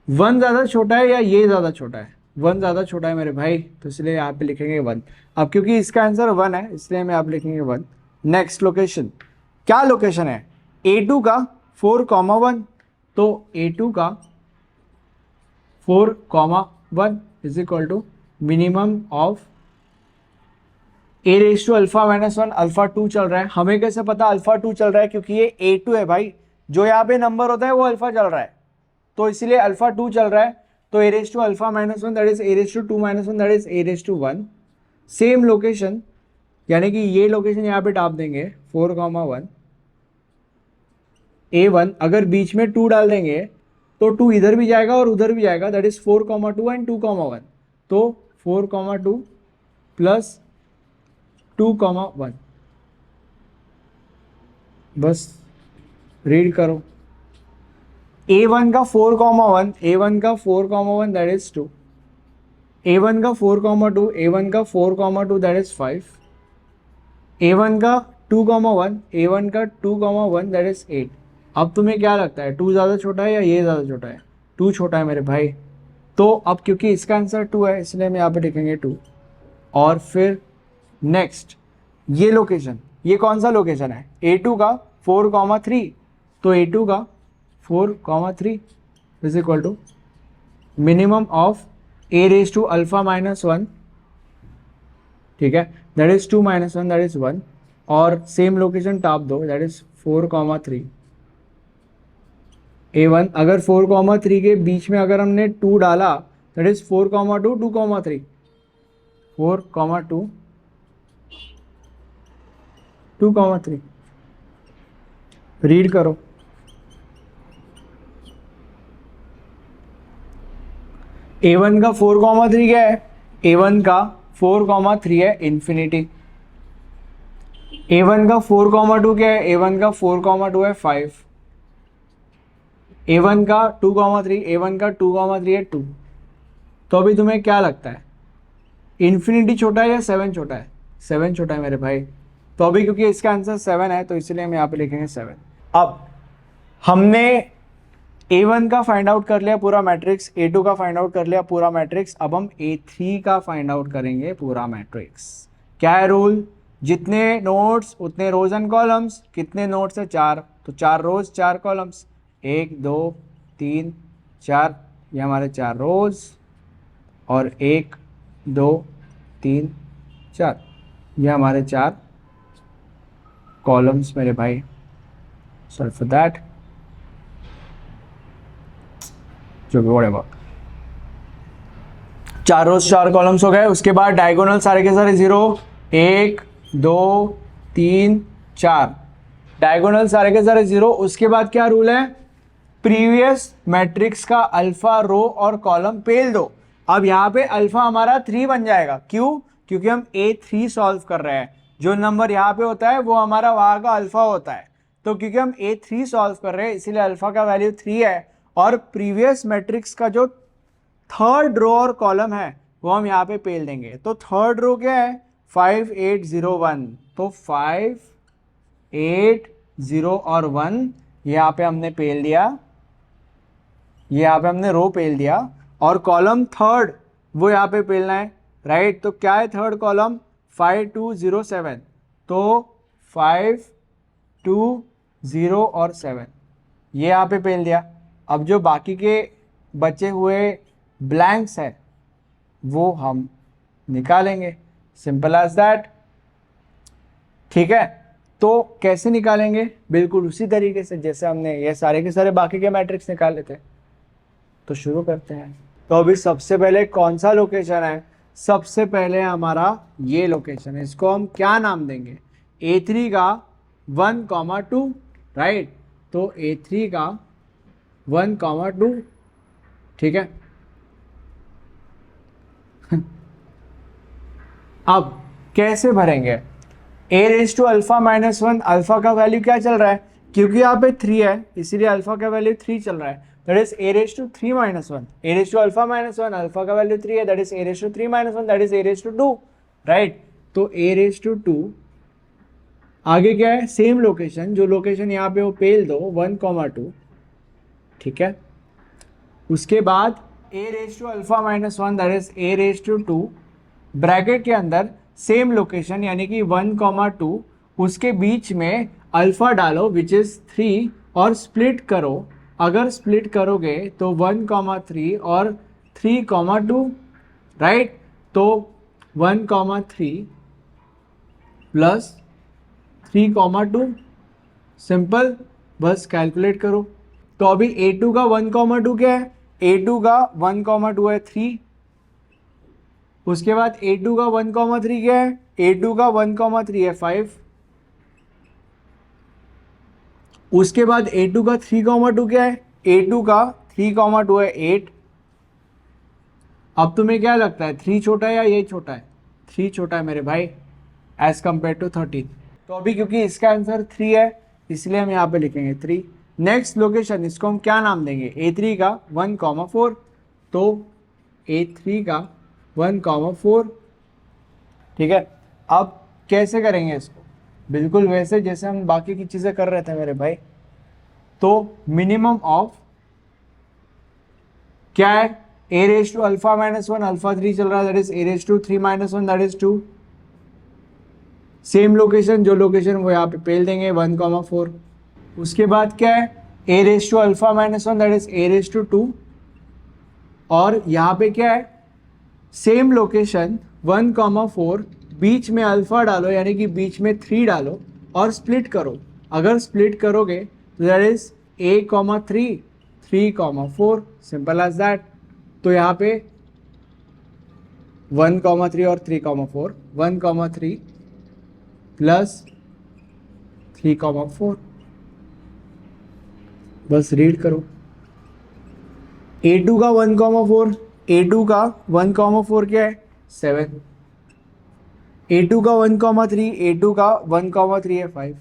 1 ज़्यादा छोटा है या ये ज़्यादा छोटा है, 1 ज़्यादा छोटा है मेरे भाई, तो इसलिए यहाँ पे लिखेंगे 1। अब क्योंकि इसका आंसर 1 है इसलिए हम यहाँ पे लिखेंगे 1। नेक्स्ट लोकेशन, क्या लोकेशन है, A2 का 4,1, तो A2 का 4,1 is equal to minimum of A raise to alpha minus one, alpha 2 चल रहा है। हमें कैसे पता अल्फा 2 चल रहा है? क्योंकि ये A2 है भाई, जो यहाँ पे नंबर होता है वो अल्फा चल रहा है, तो इसलिए अल्फा 2 चल रहा है। तो A raise to alpha minus one that is A raise to 2 minus one that is A raise to 1। Same location, यानी कि ये लोकेशन यहाँ पे टाप देंगे 4,1 A1। अगर बीच में 2 डाल देंगे तो 2 इधर भी जाएगा और उधर भी जाएगा, दैट इज 4,2 एंड 2,1। तो 4,2 प्लस 2,1, बस रीड करो। A1 का 4,1, A1 का 4,1 दैट इज 2, A1 का 4,2, A1 का 4,2 दैट इज 5, A1 का 2,1, A1 का 2,1 दैट इज 8। अब तुम्हें क्या लगता है 2 ज़्यादा छोटा है या ये ज़्यादा छोटा है? 2 छोटा है मेरे भाई। तो अब क्योंकि इसका आंसर 2 है इसलिए हम यहाँ पे लिखेंगे 2। और फिर नेक्स्ट ये लोकेशन, ये कौन सा लोकेशन है? A2 का 4,3, तो A2 का 4,3 is equal to minimum of A raise to alpha minus one, ठीक है, that is 2 minus one that is 1। और सेम लोकेशन टाप दो, दैट इज 4,3 A1। अगर 4,3 के बीच में अगर हमने 2 डाला दैट इज 4,2 2,3, 4,2 2,3 रीड करो। A1 का 4,3 क्या है? A1 का 4,3 है इन्फिनिटी। A1 का 4,2 क्या है? A1 का 4,2 है 5। A1 का 2,3, A1 का 2,3 है 2। तो अभी तुम्हें क्या लगता है इन्फिनिटी छोटा है या 7 छोटा है? 7 छोटा है मेरे भाई। तो अभी क्योंकि इसका आंसर 7 है तो इसलिए हम यहाँ पे लिखेंगे 7। अब हमने A1 का फाइंड आउट कर लिया पूरा मैट्रिक्स, A2 का फाइंड आउट कर लिया पूरा मैट्रिक्स। अब हम A3 का फाइंड आउट करेंगे पूरा मैट्रिक्स। क्या है रूल? जितने नोड्स उतने रोज एंड कॉलम्स। कितने नोड्स है? 4, तो 4 रोज 4 कॉलम्स, 1 2 3 4, ये हमारे 4 रोज, और 1 2 3 4, ये हमारे 4 कॉलम्स मेरे भाई। सॉरी फॉर दैट, जो भी व्हाटएवर, 4 रोज 4 कॉलम्स हो गए। उसके बाद डायगोनल सारे के सारे 0, 1 2 3 4, डायगोनल सारे के सारे 0। उसके बाद क्या रूल है? प्रीवियस मैट्रिक्स का अल्फा रो और कॉलम पेल दो। अब यहाँ पे अल्फा हमारा 3 बन जाएगा। क्यों? क्योंकि हम A3 सॉल्व कर रहे हैं। जो नंबर यहाँ पे होता है वो हमारा वहाँ का अल्फा होता है। तो क्योंकि हम A3 सॉल्व कर रहे हैं इसीलिए अल्फा का वैल्यू 3 है। और प्रीवियस मैट्रिक्स का जो थर्ड रो और कॉलम है वो हम यहाँ पे पेल देंगे। तो थर्ड रो क्या है? 5 8 0 1, तो 5 8 0 और 1 यहाँ पे हमने पेल दिया, ये यहाँ पे हमने रो पेल दिया। और कॉलम थर्ड वो यहाँ पे पेलना है, राइट। तो क्या है थर्ड कॉलम? 5 2 0 7, तो 5 2 0 और 7 ये यहाँ पे पेल दिया। अब जो बाकी के बचे हुए ब्लैंक्स है वो हम निकालेंगे, सिंपल एज दैट, ठीक है। तो कैसे निकालेंगे? बिल्कुल उसी तरीके से जैसे हमने ये सारे के सारे बाकी के मैट्रिक्स निकाले थे। तो शुरू करते हैं। तो अभी सबसे पहले कौन सा लोकेशन है? सबसे पहले हमारा ये लोकेशन है, इसको हम क्या नाम देंगे? A3 का 1,2, राइट। तो A3 का 1,2, ठीक है। अब कैसे भरेंगे? A raise to alpha minus one, alpha का वैल्यू क्या चल रहा है? क्योंकि यहाँ पे 3 है इसीलिए अल्फा का वैल्यू 3 चल रहा है। That is A raise to 3 minus one, A raise to alpha minus one, alpha का वैल्यू 3 है, that is A raise to 3 minus one, that is A raise to 2, right. तो ए रेस टू 2, आगे क्या है? Same location, जो location यहाँ पे वो पेल दो 1,2, ठीक है। उसके बाद A raise to alpha minus one, that is A raise to 2, bracket के अंदर सेम लोकेशन यानी कि 1,2, उसके बीच में अल्फा डालो विच इज 3 और स्प्लिट करो। अगर स्प्लिट करोगे तो 1,3 और 3,2, राइट। तो 1,3 प्लस 3,2 सिंपल, बस कैलकुलेट करो। तो अभी A2 का 1,2 क्या है? A2 का 1,2 है 3। उसके बाद A2 का 1,3 क्या है? A2 का 1,3 है 5। उसके बाद A2 का 3,2 क्या है? A2 का 3,2 है 8। अब तुम्हें क्या लगता है, 3 छोटा है या ये छोटा है? 3 छोटा है मेरे भाई, एज कंपेयर टू 13। तो अभी क्योंकि इसका आंसर 3 है इसलिए हम यहाँ पे लिखेंगे 3। नेक्स्ट लोकेशन, इसको हम क्या नाम देंगे? A3 का 1,4। तो A3 का 1,4, ठीक है। अब कैसे करेंगे इसको? बिल्कुल वैसे जैसे हम बाकी की चीज़ें कर रहे थे मेरे भाई। तो मिनिमम ऑफ क्या है? a raise to alpha minus 1, alpha 3 चल रहा है, that is a raise to 3 minus 1, that is 2। Same location, जो लोकेशन वो यहाँ पे पेल देंगे 1,4। उसके बाद क्या है? a raise to alpha minus 1, that is a raise to 2। और यहाँ पे क्या है? सेम लोकेशन 1,4, बीच में अल्फा डालो यानी कि बीच में 3 डालो और स्प्लिट करो। अगर स्प्लिट करोगे तो that is a,3, 3,4, simple as that. तो यहाँ पे 1,3 और 3,4, 1,3 प्लस 3,4, बस रीड करो। A2 का 1,4, A2 का 1,4 क्या है? 7। A2 का 1,3, A2 का 1,3 है 5।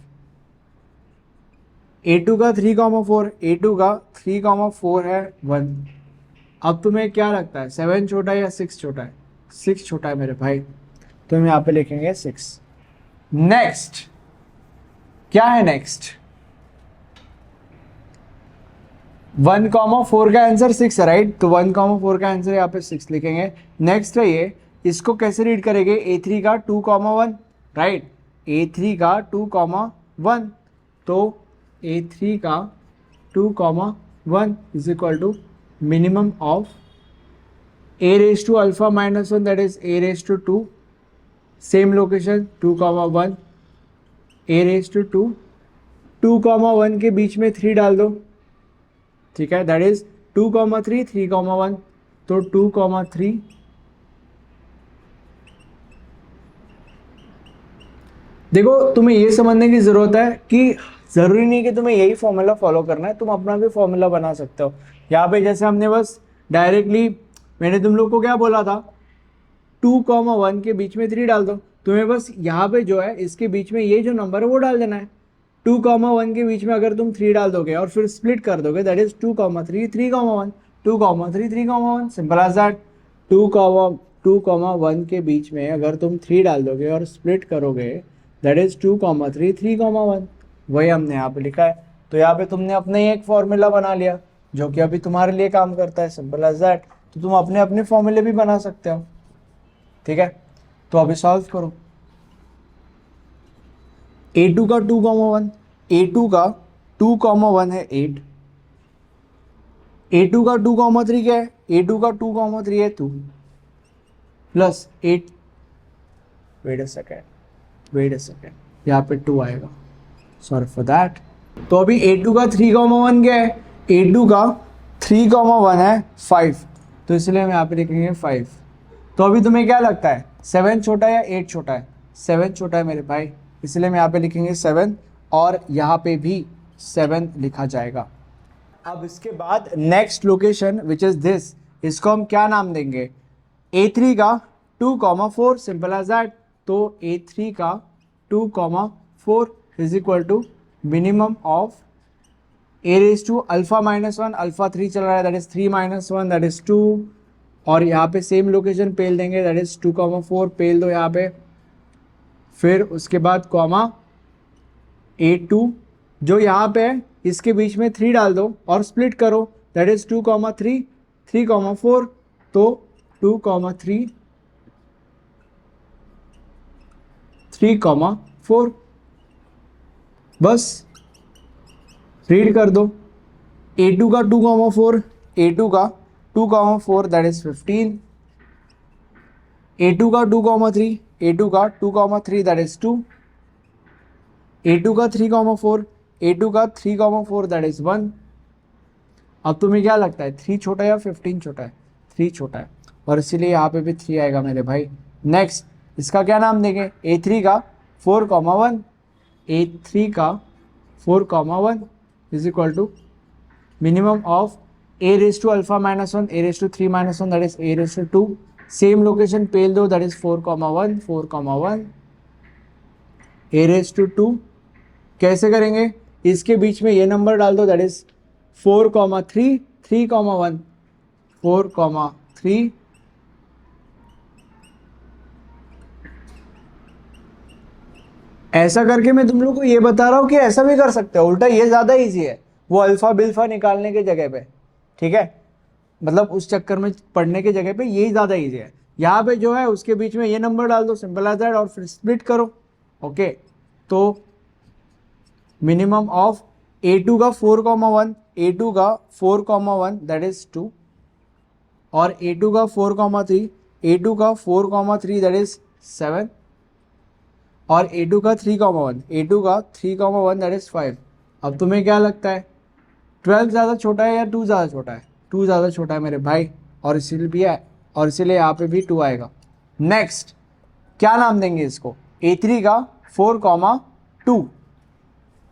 A2 का 3,4, A2 का 3,4 है 1। अब तुम्हें क्या लगता है, 7 छोटा है या 6 छोटा है? 6 छोटा है मेरे भाई, तो हम यहाँ पे लिखेंगे 6। नेक्स्ट क्या है? नेक्स्ट 1,4 का आंसर 6 है, राइट। तो 1,4 का आंसर यहाँ पे 6 लिखेंगे। नेक्स्ट है ये, इसको कैसे रीड करेंगे? A3 का 2,1, राइट। A3 का 2,1, तो A3 का 2,1 is equal to minimum of a raise to alpha minus 1, that is a raise to 2। Same location 2,1, a raise to 2, 2,1 के बीच में 3 डाल दो, ठीक है, दैट इज 2,3, 3,1। तो 2,3 देखो, तुम्हें ये समझने की जरूरत है कि जरूरी नहीं कि तुम्हें यही फॉर्मूला फॉलो करना है, तुम अपना भी फॉर्मूला बना सकते हो। यहाँ पे जैसे हमने बस डायरेक्टली, मैंने तुम लोग को क्या बोला था, 2,1 के बीच में 3 डाल दो। तुम्हें बस यहाँ पे जो है इसके बीच में ये जो नंबर है वो डाल देना है। 2,1 के बीच में अगर तुम 3 डाल दोगे और फिर स्प्लिट कर दोगे, that is 2,3, 3,1, 2,3, 3,1, simple as that. 2,1 के बीच में अगर तुम 3 डाल दोगे और स्प्लिट करोगे, दैट इज 2,3, 3,1, वही हमने यहाँ पे लिखा है। तो यहाँ पे तुमने अपना ही एक फॉर्मूला बना लिया जो कि अभी तुम्हारे लिए काम करता है, सिंपल एज दैट। तो तुम अपने अपने फॉर्मूले भी बना सकते हो, ठीक है। तो अभी सॉल्व करो। A2 का 2,1, A2 का 2,1 है 8। A2 का 2,3 क्या है? A2 का 2,3 है 2 प्लस 8, वेट अ सेकेंड, यहाँ पे 2 आएगा, सॉरी फॉर दैट। तो अभी A2 का 3,1 क्या है? A2 का 3,1 है 5, तो इसलिए हम यहाँ पे लिखेंगे 5। तो अभी तुम्हें क्या लगता है, 7 छोटा है या 8 छोटा है? 7 छोटा है मेरे भाई, इसलिए हम यहाँ पे लिखेंगे 7 और यहाँ पे भी 7 लिखा जाएगा। अब इसके बाद next location which is this, इसको हम क्या नाम देंगे? A3 का 2,4, सिंपल एज दैट। तो A3 का 2,4 is equal to minimum of a raise to alpha minus 1, alpha 3 चल रहा है, that is 3 minus 1, that is 2। और यहाँ पे सेम लोकेशन पेल देंगे, दैट इज 2,4 पेल दो यहाँ पे। फिर उसके बाद कॉमा A2 जो यहाँ पे है इसके बीच में 3 डाल दो और स्प्लिट करो, दैट इज 2,3, 3,4। तो 2,3, 3,4, बस रीड कर दो। A2 का 2,4, A2 का 2,4 दैट इज 15, A2 का 2,3, A2 का 2,3 दैट इज 2, A2 का 3,4, A2 का 3,4 दैट इज 1। अब तुम्हें क्या लगता है 3 छोटा है या 15 छोटा है? 3 छोटा है, और इसीलिए यहाँ पे भी 3 आएगा मेरे भाई। नेक्स्ट इसका क्या नाम देंगे? A3 का 4,1, A3 का 4,1 is equal to minimum of a raise to alpha minus 1, a raise to 3 minus 1 that is a raise to 2। Same location पेल दो that is 4,1, 4,1, a raise to 2। कैसे करेंगे? इसके बीच में ये नंबर डाल दो दैट इज 4,3, 3,1, 4,3, ऐसा करके मैं तुम लोग को ये बता रहा हूँ कि ऐसा भी कर सकते हो। उल्टा ये ज़्यादा इजी है वो अल्फ़ा बिल्फा निकालने के जगह पे, ठीक है, मतलब उस चक्कर में पढ़ने के जगह पे यही ज़्यादा इजी है। यहाँ पे जो है उसके बीच में ये नंबर डाल दो, सिंपल एज दैट, और फिर स्प्लिट करो। ओके, तो मिनिमम ऑफ A2 का 4,1, A2 का 4,1 दैट इज 2, और A2 का 4,3, A2 का 4,3 दैट इज 7, और A2 का 3,1, A2 का 3,1 दैट इज 5। अब तुम्हें क्या लगता है 12 ज़्यादा छोटा है या 2 ज़्यादा छोटा है? 2 ज़्यादा छोटा है मेरे भाई, और इसीलिए यहाँ पे भी 2 आएगा। नेक्स्ट क्या नाम देंगे इसको? A3 का 4,2,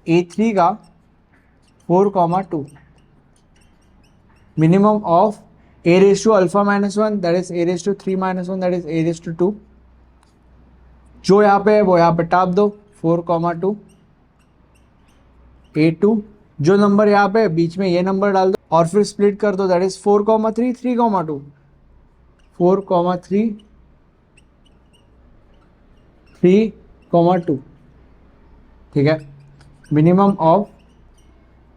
A3 का 4,2 minimum of a raise to alpha minus 1 that is a raise to 3 minus 1 that is a raise to 2। जो यहाँ पे है वो यहाँ पे टाप दो, 4,2, A2, जो नंबर यहाँ पे बीच में ये नंबर डाल दो और फिर स्प्लिट कर दो दैट इज 4,3, 3,2, 4,3, 3,2, ठीक है। मिनिमम ऑफ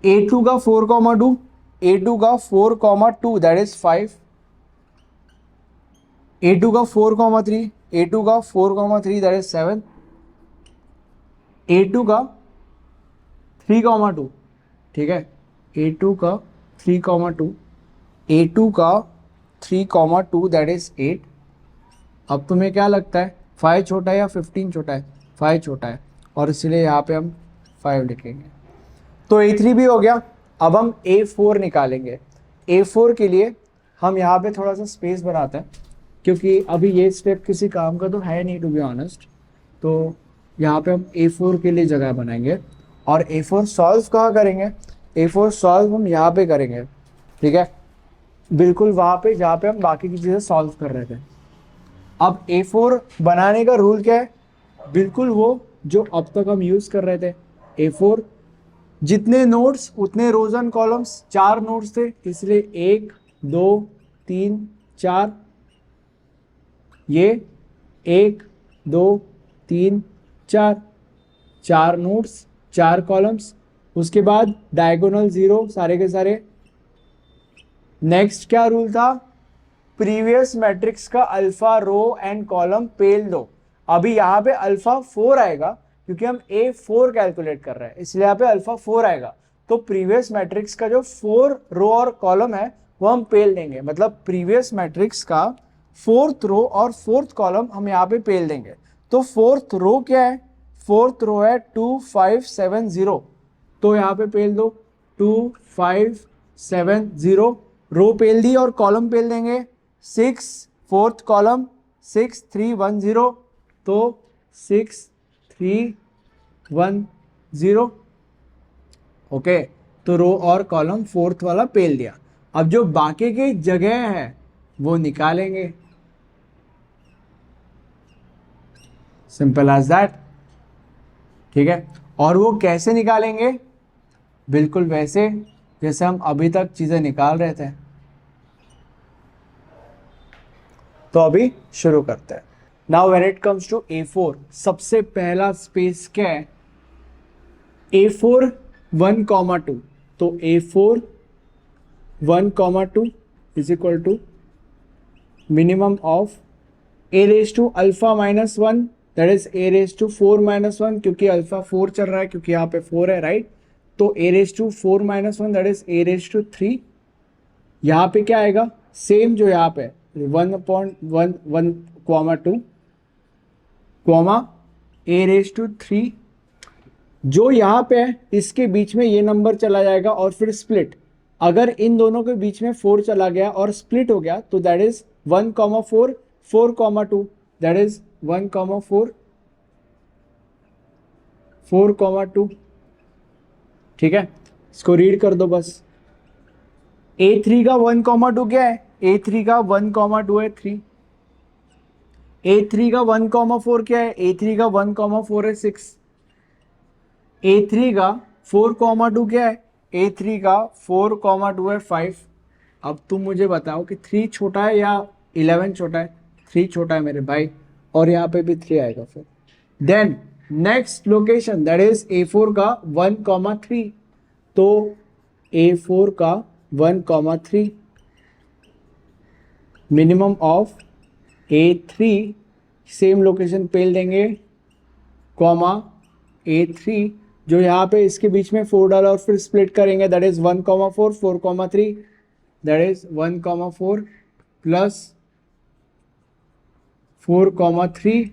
A2 का 4,2, A2 का 4,2 दैट इज 5, A2 का 4,3, A2 का 4,3 दैट इज 7, A2 का 3,2, ठीक है, A2 का 3,2, A2 का 3,2 दैट इज 8। अब तुम्हें क्या लगता है 5 छोटा है या 15 छोटा है? 5 छोटा है, और इसलिए यहाँ पे हम 5 लिखेंगे। तो A3 भी हो गया। अब हम A4 निकालेंगे। A4 के लिए हम यहाँ पे थोड़ा सा स्पेस बनाते हैं, क्योंकि अभी ये स्टेप किसी काम का तो है नहीं टू बी ऑनेस्ट। तो यहाँ पे हम A4 के लिए जगह बनाएंगे, और A4 सॉल्व कहाँ करेंगे? A4 सॉल्व हम यहाँ पे करेंगे, ठीक है, बिल्कुल वहाँ पे जहाँ पे हम बाकी की चीज़ें सॉल्व कर रहे थे। अब A4 बनाने का रूल क्या है? बिल्कुल वो जो अब तक हम यूज़ कर रहे थे। A4 जितने नोट्स उतने रोज एंड कॉलम्स, 4 नोट्स थे, इसलिए 1, 2, 3, 4, ये 1, 2, 3, 4, 4 नोट्स, 4 कॉलम्स। उसके बाद डायगोनल 0 सारे के सारे। नेक्स्ट क्या रूल था? प्रीवियस मैट्रिक्स का अल्फा रो एंड कॉलम पेल दो। अभी यहाँ पे अल्फा 4 आएगा क्योंकि हम A4 कैलकुलेट कर रहे हैं, इसलिए यहाँ पे अल्फा 4 आएगा। तो प्रीवियस मैट्रिक्स का जो 4 रो और कॉलम है वो हम पेल देंगे, मतलब प्रीवियस मैट्रिक्स का 4th रो और 4th कॉलम हम यहाँ पे पेल देंगे। तो 4th रो क्या है? 4th रो है 2, 5, 7, 0, तो यहाँ पे पेल दो 2, 5, 7, 0, रो पेल दी, और कॉलम पेल देंगे 6, 4th कॉलम 6, 3, 1, 0, तो 6, 3, 1, 0। ओके, तो रो और कॉलम 4th वाला पेल दिया। अब जो बाकी की जगह है वो निकालेंगे, सिंपल एज दैट, ठीक है। और वो कैसे निकालेंगे? बिल्कुल वैसे जैसे हम अभी तक चीजें निकाल रहे थे। तो अभी शुरू करते हैं। Now when it comes to A4, सबसे पहला स्पेस क्या है? A4 1,2, तो A4 1,2 is equal to minimum of a raise to alpha minus 1 that is A raise to 4 minus 1, क्योंकि अल्फा 4 चल रहा है, क्योंकि यहाँ पे 4 है, राइट। तो A raise to 4 minus 1 that is A raise to 3। यहाँ पे क्या आएगा, सेम जो यहाँ पे 1/1 कॉमा ए रेज टू 3, जो यहाँ पे है इसके बीच में ये नंबर चला जाएगा और फिर स्प्लिट। अगर इन दोनों के बीच में 4 चला गया और स्प्लिट हो गया तो दैट इज 1,4 4,2, दैट इज 1,4 4,2। ठीक है, इसको रीड कर दो बस। A3 का 1,2 क्या है, A3 का 1,2 है 3। A3 का 1,4 क्या है, A3 का 1,4 है 6। A3 का 4,2 क्या है, A3 का 4,2 है 5। अब तुम मुझे बताओ कि 3 छोटा है या 11 छोटा है। 3 छोटा है मेरे भाई, और यहाँ पे भी 3 आएगा फिर। Then next location that is A4 का 1,3, तो A4 का 1,3 minimum of A3 same location पेल देंगे, कॉमा A3 जो यहाँ पे इसके बीच में 4 डाला और फिर स्प्लिट करेंगे, that is 1,4 4,3, that is 1,4 plus 4,3।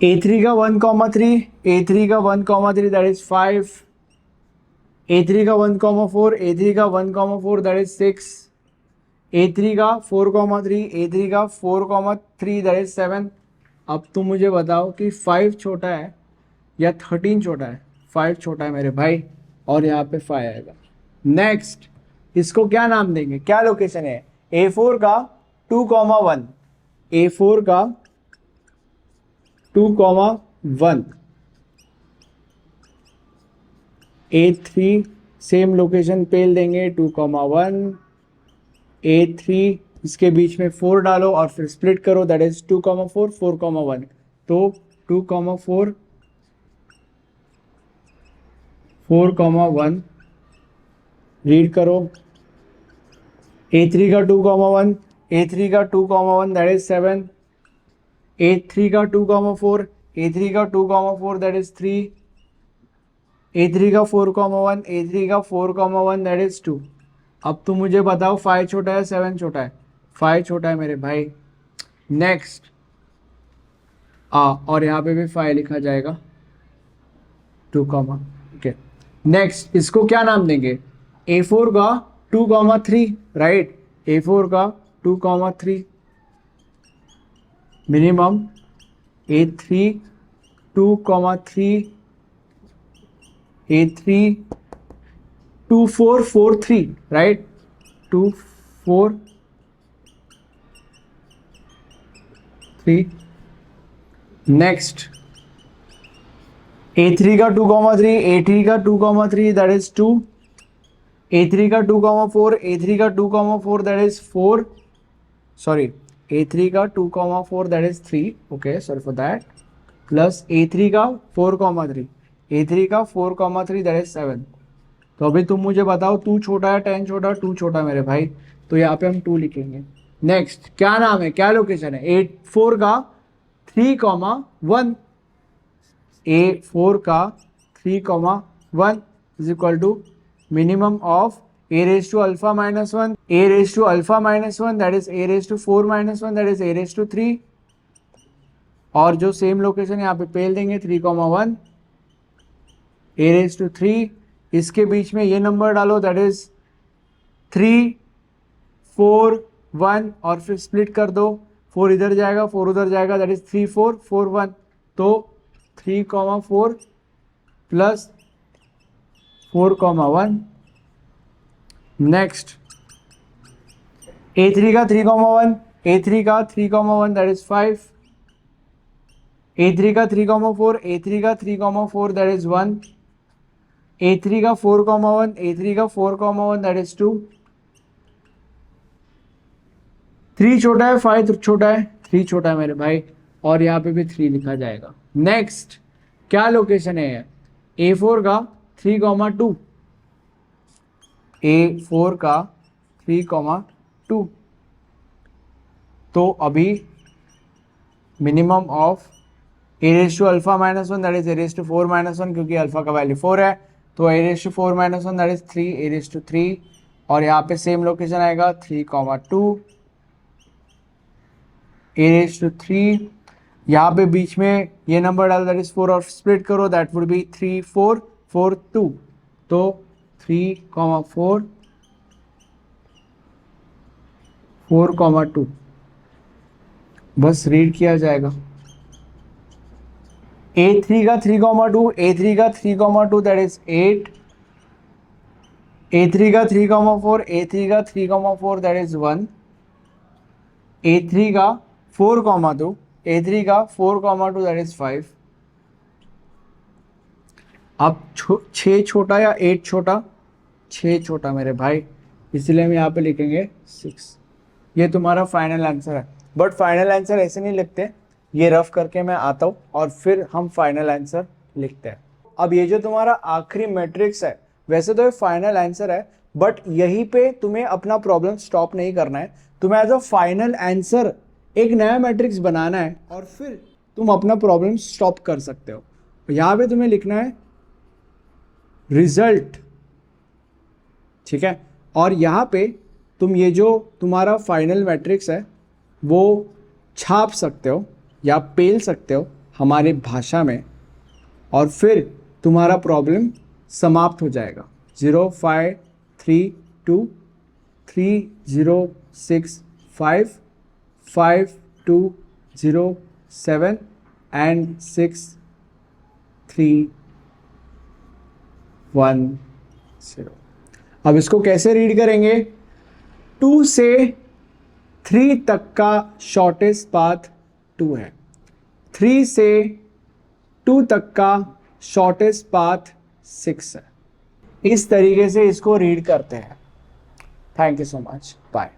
A3 का 1,3, A3 का 1,3 दैट इज 5, A3 का 1,4, A3 का 1,4 दैट इज 6, A3 का 4,3, A3 का 4,3 दैट इज 7। अब तुम मुझे बताओ कि 5 छोटा है या 13 छोटा है। 5 छोटा है मेरे भाई, और यहाँ पे 5 आएगा। नेक्स्ट, इसको क्या नाम देंगे, क्या लोकेशन है, A4 का 2,1, A4 का 2,1, A3 सेम लोकेशन पेल देंगे 2,1, A3 इसके बीच में 4 डालो और फिर स्प्लिट करो, दैट इज 2,4 4,1, तो 2,4 4,1 रीड करो। A3 का 2,1, A3 का 2,1 दैट इज 7, A3 का 2,4, A3 का 2,4 दैट इज 3, A3 का 4,1, A3 का 4,1 दैट इज 2। अब तुम मुझे बताओ 5 छोटा है 7 छोटा है। 5 छोटा है मेरे भाई। नेक्स्ट, और यहाँ पे भी 5 लिखा जाएगा 2, ओके। नेक्स्ट, इसको क्या नाम देंगे, A4 का 2,3, राइट, A4 का 2,3 minimum A3 2,3, A3 2,4,4,3, right, 2,4,3। Next, A3 का 2,3, A3 का 2,3 दैट इज 2, A3 का 2,4, A3 का 2,4 दैट इज 4, सॉरी, A3 का 2,4 that is 3, okay, sorry for that, plus A3 का 4,3, A3 का 4,3 दैट इज 7। तो अभी तुम मुझे बताओ 2 छोटा है 10 छोटा, 2 छोटा मेरे भाई, तो यहाँ पे हम 2 लिखेंगे। नेक्स्ट, क्या नाम है, क्या लोकेशन है, A4 का 3,1, A4 का 3,1 is equal to minimum of A raise to alpha minus 1, A raise to alpha minus 1 that is A raise to 4 minus 1 that is A raise to 3, और जो सेम लोकेशन यहाँ पे पेल देंगे 3,1 A raise to 3, इसके बीच में ये number डालो that is 3 4 1 और फिर स्प्लिट कर दो, 4 इधर जाएगा 4 उधर जाएगा, दैट इज 3 4 4 1, तो 3,4 प्लस 4,1। नेक्स्ट, A3 का 3,1, A3 का 3,1 दैट इज 5, A3 का 3,4, A3 का 3,4 दैट इज 1, A3 का 4,1, A3 का 4,1 दैट इज 2। 3 छोटा है 5 छोटा है, 3 छोटा है मेरे भाई, और यहाँ पे भी 3 लिखा जाएगा। नेक्स्ट, क्या लोकेशन है, A4 का 3,2, A4 का 3,2, तो अभी minimum of A raise to alpha minus one that is A raise to 4 minus one, क्योंकि अल्फा का वैल्यू 4 है, तो A raise to 4 minus one that is 3 A raise to 3, और यहाँ पे सेम लोकेशन आएगा 3,2 ए रेस टू 3, यहाँ पे बीच में ये नंबर डाल दैट इज 4 और स्प्लिट करो दैट वुड बी 3 4 4 2, तो 3,4 4,2 बस रीड किया जाएगा। A3 का 3,2, A3 का 3,2 दैट इज 8, A3 का 3,4, A3 का 3,4 दैट इज 1, A3 का 4,2, A3 का 4,2 दैट इज 5। अब 6 छोटा या 8 छोटा? 6 छोटा मेरे भाई, इसलिए हम यहाँ पे लिखेंगे 6। ये तुम्हारा फाइनल आंसर है, बट फाइनल आंसर ऐसे नहीं लिखते, ये रफ करके मैं आता हूँ और फिर हम फाइनल आंसर लिखते हैं। अब ये जो तुम्हारा आखिरी मैट्रिक्स है, वैसे तो ये फाइनल आंसर है, बट यहीं पे तुम्हें अपना प्रॉब्लम स्टॉप नहीं करना है, तुम्हें एज अ फाइनल आंसर एक नया मैट्रिक्स बनाना है और फिर तुम अपना प्रॉब्लम स्टॉप कर सकते हो। यहाँ पे तुम्हें लिखना है रिजल्ट, ठीक है, और यहाँ पे तुम ये जो तुम्हारा फाइनल मैट्रिक्स है वो छाप सकते हो या पेल सकते हो हमारी भाषा में, और फिर तुम्हारा प्रॉब्लम समाप्त हो जाएगा। 0 5 3 2 3 0 6 5 5 2 0 7 एंड 6 3 1 0। अब इसको कैसे रीड करेंगे? 2 से 3 तक का शॉर्टेस्ट पाथ 2 है, 3 से 2 तक का शॉर्टेस्ट पाथ 6 है। इस तरीके से इसको रीड करते हैं। Thank you so much, bye.